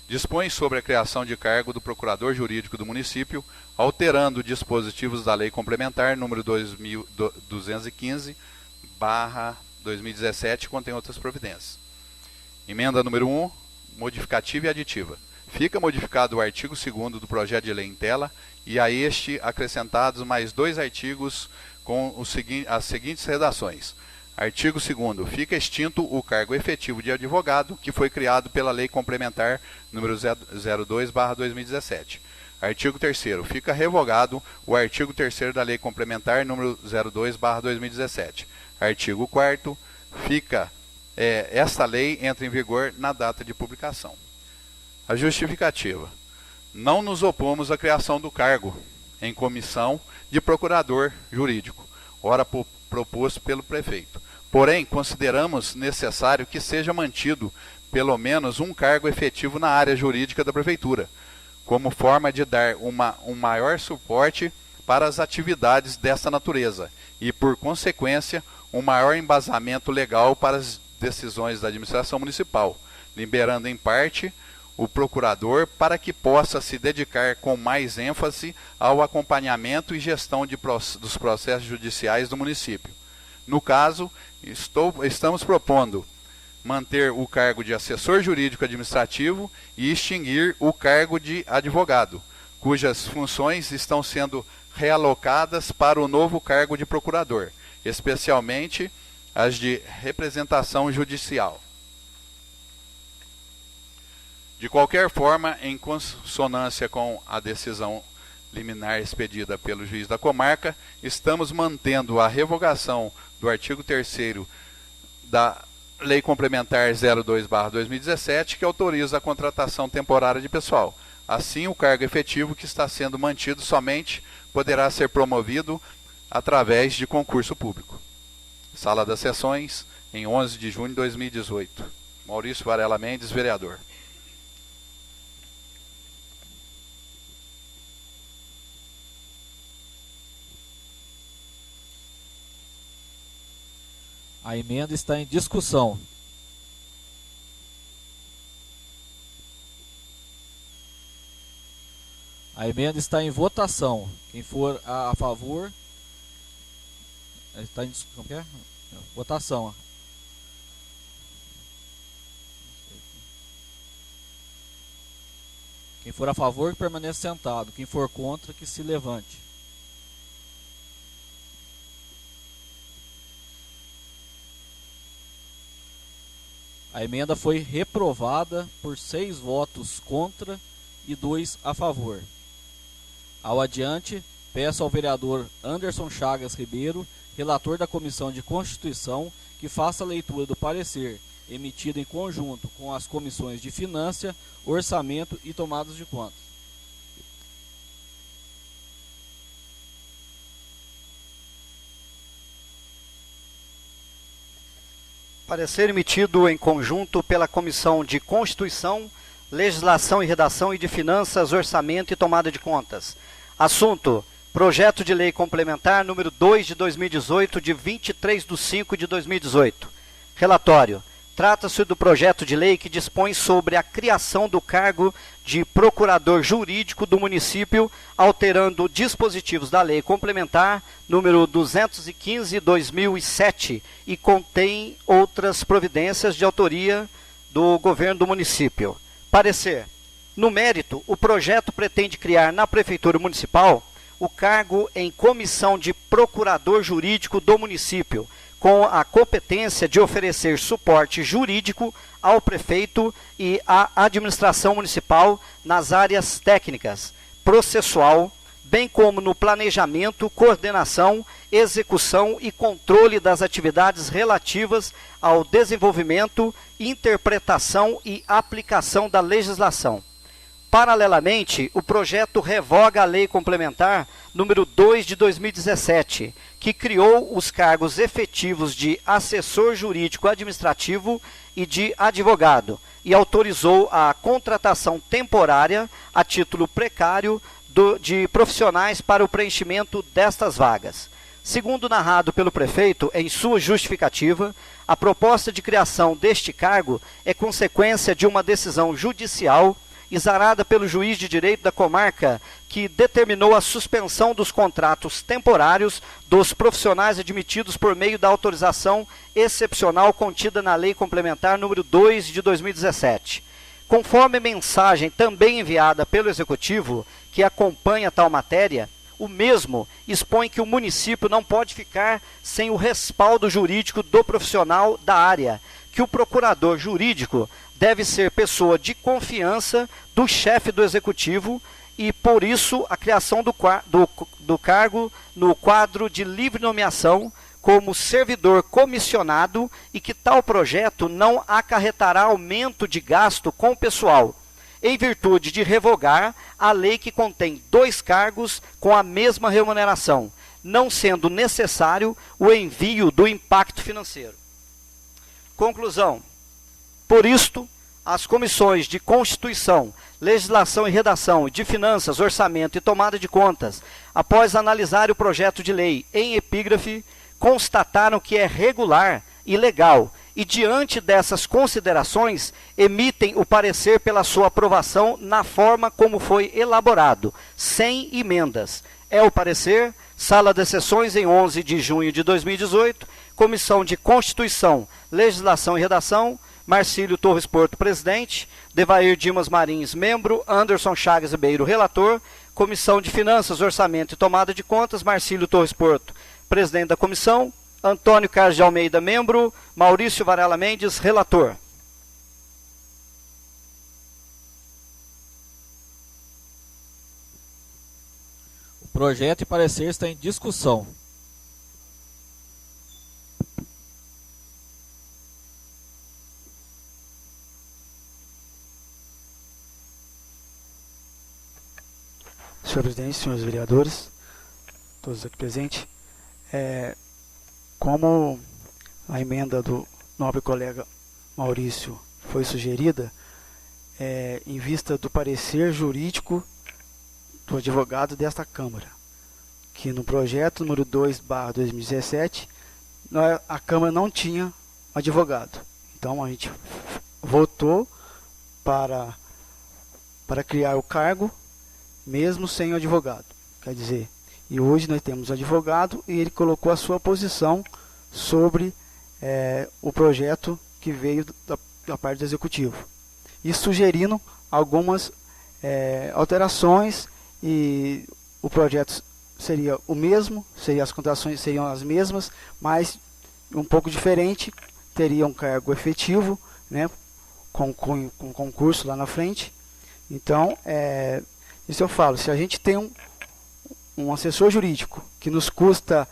[SPEAKER 6] Dispõe sobre a criação de cargo do procurador jurídico do município, alterando dispositivos da lei complementar número 2215/2017, contém outras providências. Emenda número 1, modificativa e aditiva. Fica modificado o artigo 2º do projeto de lei em tela e a este acrescentados mais 2 artigos com as seguintes redações. Artigo 2º. Fica extinto o cargo efetivo de advogado que foi criado pela Lei Complementar número 02/2017. Artigo 3º. Fica revogado o artigo 3º da Lei Complementar número 02/2017. Artigo 4º. Esta lei entra em vigor na data de publicação. A justificativa. Não nos opomos à criação do cargo em comissão de procurador jurídico, ora proposto pelo prefeito. Porém, consideramos necessário que seja mantido pelo menos um cargo efetivo na área jurídica da prefeitura, como forma de dar um maior suporte para as atividades dessa natureza e, por consequência, um maior embasamento legal para as decisões da administração municipal, liberando em parte o procurador para que possa se dedicar com mais ênfase ao acompanhamento e gestão dos processos judiciais do município. No caso, estamos propondo manter o cargo de assessor jurídico administrativo e extinguir o cargo de advogado, cujas funções estão sendo realocadas para o novo cargo de procurador, especialmente as de representação judicial. De qualquer forma, em consonância com a decisão liminar expedida pelo juiz da comarca, estamos mantendo a revogação do artigo 3º da Lei Complementar 02/2017, que autoriza a contratação temporária de pessoal. Assim, o cargo efetivo que está sendo mantido somente poderá ser promovido através de concurso público. Sala das Sessões, em 11 de junho de 2018. Maurício Varela Mendes, vereador.
[SPEAKER 1] A emenda está em discussão. A emenda está em votação. Quem for a favor... Está em discussão. Quer? Votação. Quem for a favor, que permaneça sentado. Quem for contra, que se levante. A emenda foi reprovada por 6 votos contra e 2 a favor. Ao adiante, peço ao vereador Anderson Chagas Ribeiro, relator da Comissão de Constituição, que faça a leitura do parecer emitido em conjunto com as comissões de Finanças, Orçamento e Tomadas de Contas.
[SPEAKER 5] Parecer emitido em conjunto pela Comissão de Constituição, Legislação e Redação e de Finanças, Orçamento e Tomada de Contas. Assunto: Projeto de Lei Complementar número 2 de 2018, de 23/5/2018. Relatório: trata-se do projeto de lei que dispõe sobre a criação do cargo de procurador jurídico do município, alterando dispositivos da Lei Complementar número 215/2007 e contém outras providências de autoria do governo do município. Parecer: no mérito, o projeto pretende criar na Prefeitura Municipal o cargo em comissão de procurador jurídico do município, com a competência de oferecer suporte jurídico ao prefeito e à administração municipal nas áreas técnicas, processual, bem como no planejamento, coordenação, execução e controle das atividades relativas ao desenvolvimento, interpretação e aplicação da legislação. Paralelamente, o projeto revoga a Lei Complementar número 2 de 2017, que criou os cargos efetivos de assessor jurídico administrativo e de advogado, e autorizou a contratação temporária, a título precário, de profissionais para o preenchimento destas vagas. Segundo narrado pelo prefeito em sua justificativa, a proposta de criação deste cargo é consequência de uma decisão judicial exarada pelo juiz de direito da comarca, que determinou a suspensão dos contratos temporários dos profissionais admitidos por meio da autorização excepcional contida na Lei Complementar número 2 de 2017. Conforme mensagem também enviada pelo Executivo, que acompanha tal matéria, o mesmo expõe que o município não pode ficar sem o respaldo jurídico do profissional da área, que o procurador jurídico deve ser pessoa de confiança do chefe do Executivo e, por isso, a criação do cargo no quadro de livre nomeação como servidor comissionado e que tal projeto não acarretará aumento de gasto com o pessoal, em virtude de revogar a lei que contém 2 cargos com a mesma remuneração, não sendo necessário o envio do impacto financeiro. Conclusão: por isto, as comissões de Constituição, Legislação e Redação, de Finanças, Orçamento e Tomada de Contas, após analisar o projeto de lei em epígrafe, constataram que é regular e legal e, diante dessas considerações, emitem o parecer pela sua aprovação na forma como foi elaborado, sem emendas. É o parecer, Sala de Sessões, em 11 de junho de 2018, Comissão de Constituição, Legislação e Redação, Marcílio Torres Porto, presidente, Devair Dimas Marins, membro, Anderson Chagas Ribeiro, relator, Comissão de Finanças, Orçamento e Tomada de Contas, Marcílio Torres Porto, presidente da comissão, Antônio Carlos de Almeida, membro, Maurício Varela Mendes, relator.
[SPEAKER 1] O projeto e parecer está em discussão.
[SPEAKER 4] Senhor presidente, senhores vereadores, todos aqui presentes, como a emenda do nobre colega Maurício foi sugerida, em vista do parecer jurídico do advogado desta Câmara, que no projeto número 2/2017, a Câmara não tinha advogado. Então a gente votou para criar o cargo, mesmo sem o advogado. Quer dizer, e hoje nós temos o advogado e ele colocou a sua posição sobre o projeto que veio da parte do Executivo. E sugerindo algumas alterações, e o projeto seria o mesmo, as contratações seriam as mesmas, mas um pouco diferente, teria um cargo efetivo, né, com concurso lá na frente. Então, isso eu falo, se a gente tem um assessor jurídico que nos custa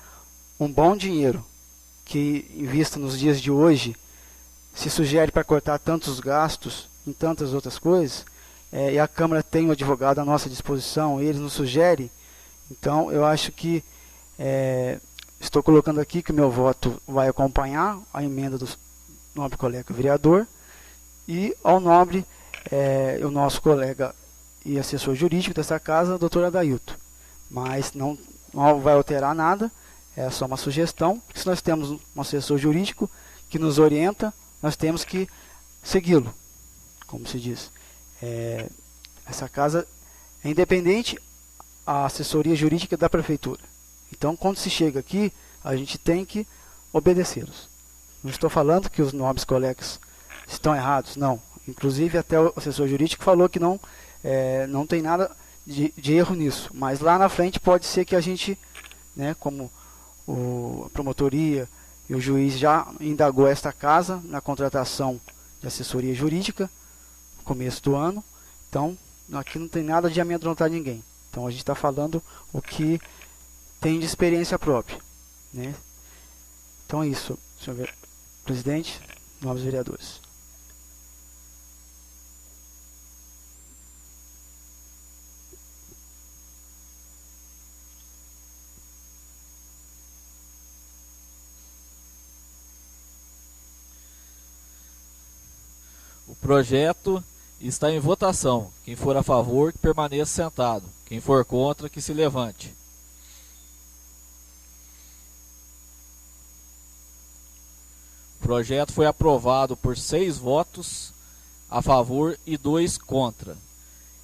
[SPEAKER 4] um bom dinheiro, que em vista nos dias de hoje se sugere para cortar tantos gastos em tantas outras coisas, e a Câmara tem um advogado à nossa disposição, eles nos sugerem, então eu acho que estou colocando aqui que o meu voto vai acompanhar a emenda nobre colega vereador, e ao nobre, o nosso colega e assessor jurídico dessa casa, doutor Adailton. Mas não vai alterar nada, é só uma sugestão. Se nós temos um assessor jurídico que nos orienta, nós temos que segui-lo, como se diz. Essa casa é independente à assessoria jurídica da prefeitura. Então, quando se chega aqui, a gente tem que obedecê-los. Não estou falando que os nobres colegas estão errados, não. Inclusive, até o assessor jurídico falou que não tem nada de erro nisso. Mas lá na frente pode ser que a gente, né, como a promotoria e o juiz já indagou esta casa na contratação de assessoria jurídica no começo do ano. Então, aqui não tem nada de amedrontar ninguém. Então, a gente está falando o que tem de experiência própria, né? Então é isso, senhor presidente, nobres vereadores.
[SPEAKER 1] O projeto está em votação. Quem for a favor, que permaneça sentado. Quem for contra, que se levante. O projeto foi aprovado por 6 votos a favor e 2 contra.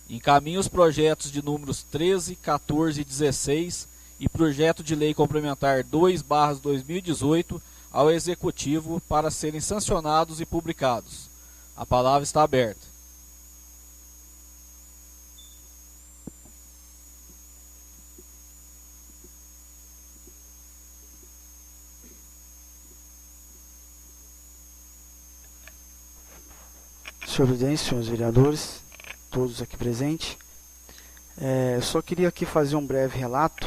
[SPEAKER 1] Encaminha os projetos de números 13, 14 e 16 e projeto de lei complementar 2/2018 ao Executivo para serem sancionados e publicados. A palavra está aberta.
[SPEAKER 4] Senhor presidente, senhores vereadores, todos aqui presentes, eu só queria aqui fazer um breve relato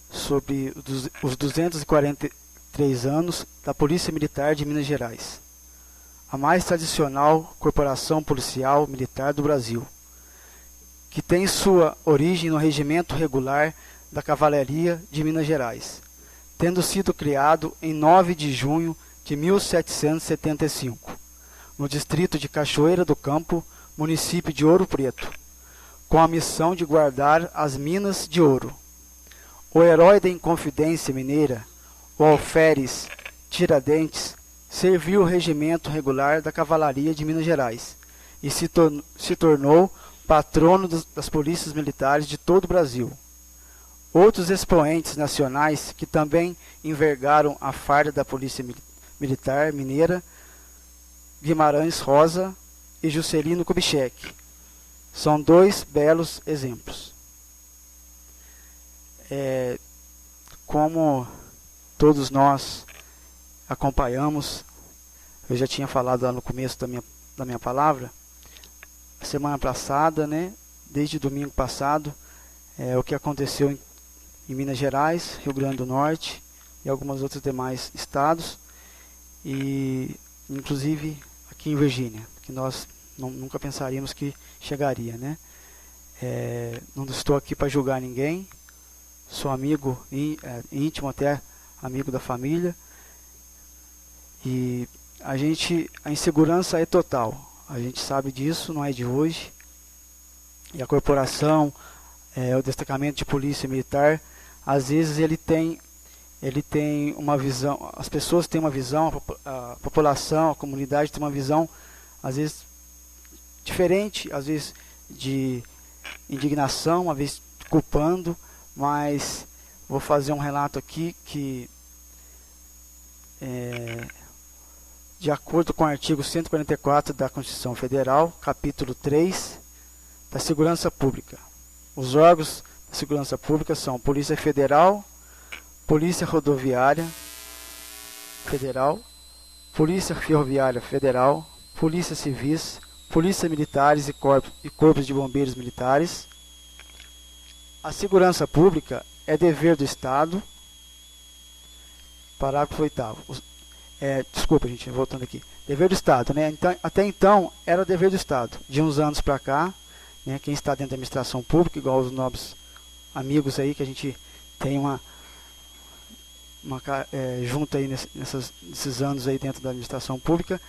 [SPEAKER 4] sobre os 243 anos da Polícia Militar de Minas Gerais, a mais tradicional corporação policial militar do Brasil, que tem sua origem no Regimento Regular da Cavalaria de Minas Gerais, tendo sido criado em 9 de junho de 1775. No distrito de Cachoeira do Campo, município de Ouro Preto, com a missão de guardar as minas de ouro. O herói da Inconfidência Mineira, o alferes Tiradentes, serviu o regimento regular da Cavalaria de Minas Gerais e se tornou patrono das polícias militares de todo o Brasil. Outros expoentes nacionais que também envergaram a farda da Polícia Militar Mineira, Guimarães Rosa e Juscelino Kubitschek, são 2 belos exemplos. Como todos nós acompanhamos, eu já tinha falado lá no começo da minha palavra, a semana passada, né, desde domingo passado, o que aconteceu em Minas Gerais, Rio Grande do Norte e alguns outros demais estados, e inclusive aqui em Virgínia, que nós nunca pensaríamos que chegaria, né? Não estou aqui para julgar ninguém, sou amigo íntimo, até amigo da família, e a insegurança é total, a gente sabe disso, não é de hoje, e a corporação, o destacamento de polícia militar, às vezes ele tem uma visão, as pessoas têm uma visão, a população, a comunidade tem uma visão, às vezes, diferente, às vezes de indignação, às vezes culpando, mas vou fazer um relato aqui que, de acordo com o artigo 144 da Constituição Federal, capítulo 3, da Segurança Pública. Os órgãos da Segurança Pública são Polícia Federal, Polícia Rodoviária Federal, Polícia Ferroviária Federal, Polícia Civis, Polícia Militares e Corpos de Bombeiros Militares. A segurança pública é dever do Estado. Parágrafo 8º. Desculpa, gente, voltando aqui. Dever do Estado, né? Então, até então era dever do Estado. De uns anos para cá, né, quem está dentro da administração pública, igual os nobres amigos aí, que a gente tem junto aí nesses anos aí dentro da administração pública,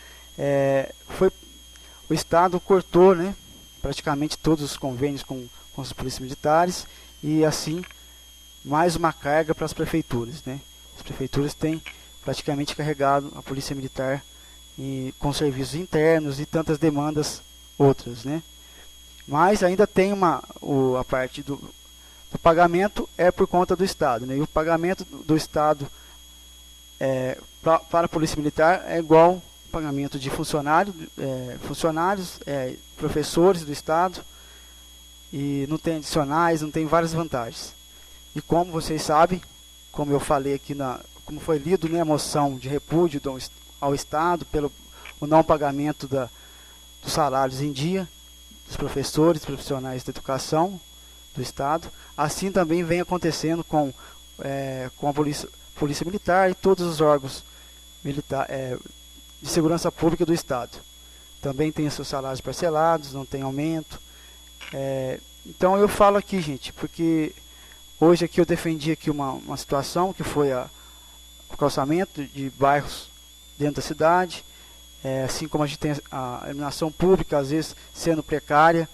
[SPEAKER 4] o Estado cortou, né, praticamente todos os convênios com as polícias militares, e assim mais uma carga para as prefeituras, né? As prefeituras têm praticamente carregado a polícia militar com serviços internos e tantas demandas outras, né? Mas ainda tem a parte do pagamento por conta do Estado, né? E o pagamento do Estado para a polícia militar é igual ao pagamento de funcionários, professores do Estado, e não tem adicionais, não tem várias vantagens. E como vocês sabem, como eu falei aqui, como foi lido, né, a moção de repúdio ao Estado pelo o não pagamento dos salários em dia dos professores, profissionais da educação do Estado, assim também vem acontecendo com a polícia Militar e todos os órgãos de segurança pública do Estado. Também tem seus salários parcelados, não tem aumento. Então eu falo aqui, gente, porque hoje aqui eu defendi aqui uma situação que foi o calçamento de bairros dentro da cidade, assim como a gente tem a iluminação pública, às vezes sendo precária,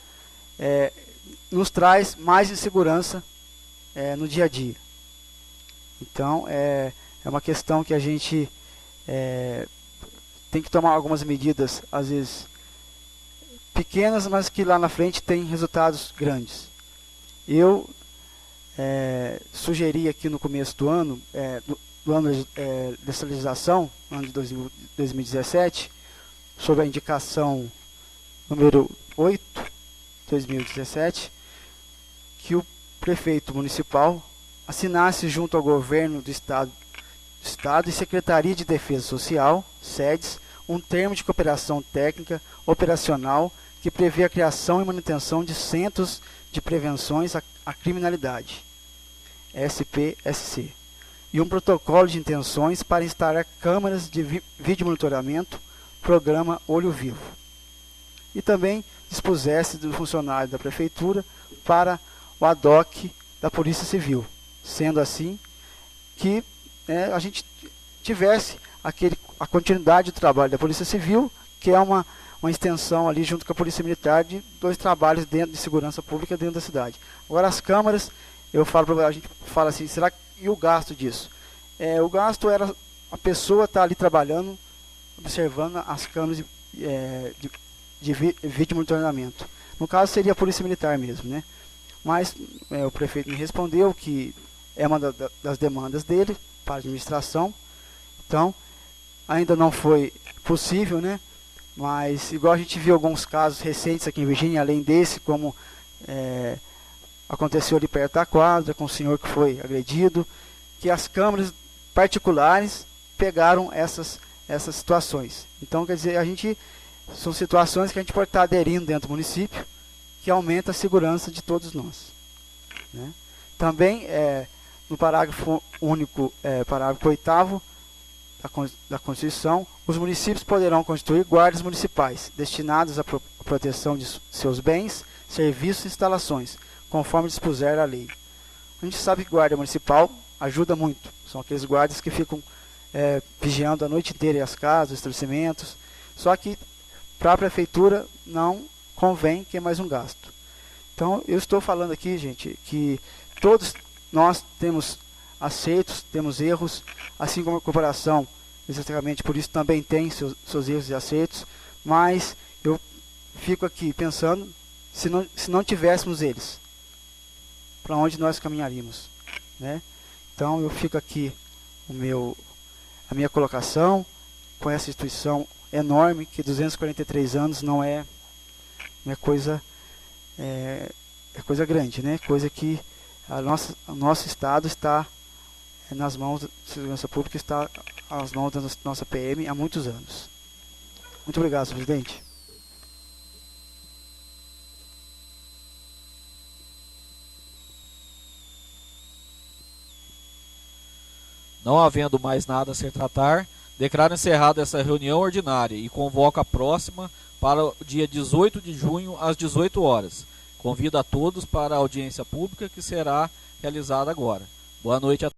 [SPEAKER 4] nos traz mais insegurança no dia a dia. Então é uma questão que a gente tem que tomar algumas medidas, às vezes pequenas, mas que lá na frente tem resultados grandes. Eu sugeri aqui no começo do ano, dessa legislação, ano de 2017, sobre a indicação número 8, 2017, que o prefeito municipal assinasse junto ao governo do Estado e Secretaria de Defesa Social, SEDES, um termo de cooperação técnica operacional que prevê a criação e manutenção de centros de prevenções à criminalidade, SPSC, e um protocolo de intenções para instalar câmeras de vídeo monitoramento, programa Olho Vivo. E também dispusesse do funcionário da Prefeitura para o ad hoc da Polícia Civil, sendo assim que a gente tivesse a continuidade do trabalho da Polícia Civil, que é uma extensão ali junto com a Polícia Militar de dois trabalhos dentro de segurança pública dentro da cidade. Agora as câmaras, a gente fala assim, será que e o gasto disso? O gasto era a pessoa estar ali trabalhando, observando as câmeras de vídeo monitoramento. No caso seria a Polícia Militar mesmo, né? Mas o prefeito me respondeu que é uma das demandas dele para a administração. Então, ainda não foi possível, né? Mas, igual a gente viu alguns casos recentes aqui em Virgínia, além desse, como aconteceu ali perto da quadra, com o senhor que foi agredido, que as câmeras particulares pegaram essas situações. Então, quer dizer, são situações que a gente pode estar aderindo dentro do município, que aumenta a segurança de todos nós, né? Também, no parágrafo único, parágrafo 8º da Constituição, os municípios poderão constituir guardas municipais, destinados à proteção de seus bens, serviços e instalações, conforme dispuser a lei. A gente sabe que guarda municipal ajuda muito. São aqueles guardas que ficam vigiando a noite inteira as casas, os estabelecimentos. Só que para a prefeitura não convém, que é mais um gasto. Então eu estou falando aqui, gente, que todos nós temos acertos, temos erros, assim como a corporação, exatamente por isso também tem seus erros e acertos, mas eu fico aqui pensando, se não tivéssemos eles, para onde nós caminharíamos, né? Então eu fico aqui a minha colocação com essa instituição enorme, que 243 anos não é coisa coisa grande, né? Coisa que o nosso Estado está nas mãos da segurança pública, está às mãos da nossa PM há muitos anos. Muito obrigado, senhor presidente.
[SPEAKER 1] Não havendo mais nada a ser tratar, declaro encerrada essa reunião ordinária e convoco a próxima para o dia 18 de junho, às 18 horas. Convido a todos para a audiência pública que será realizada agora. Boa noite a todos.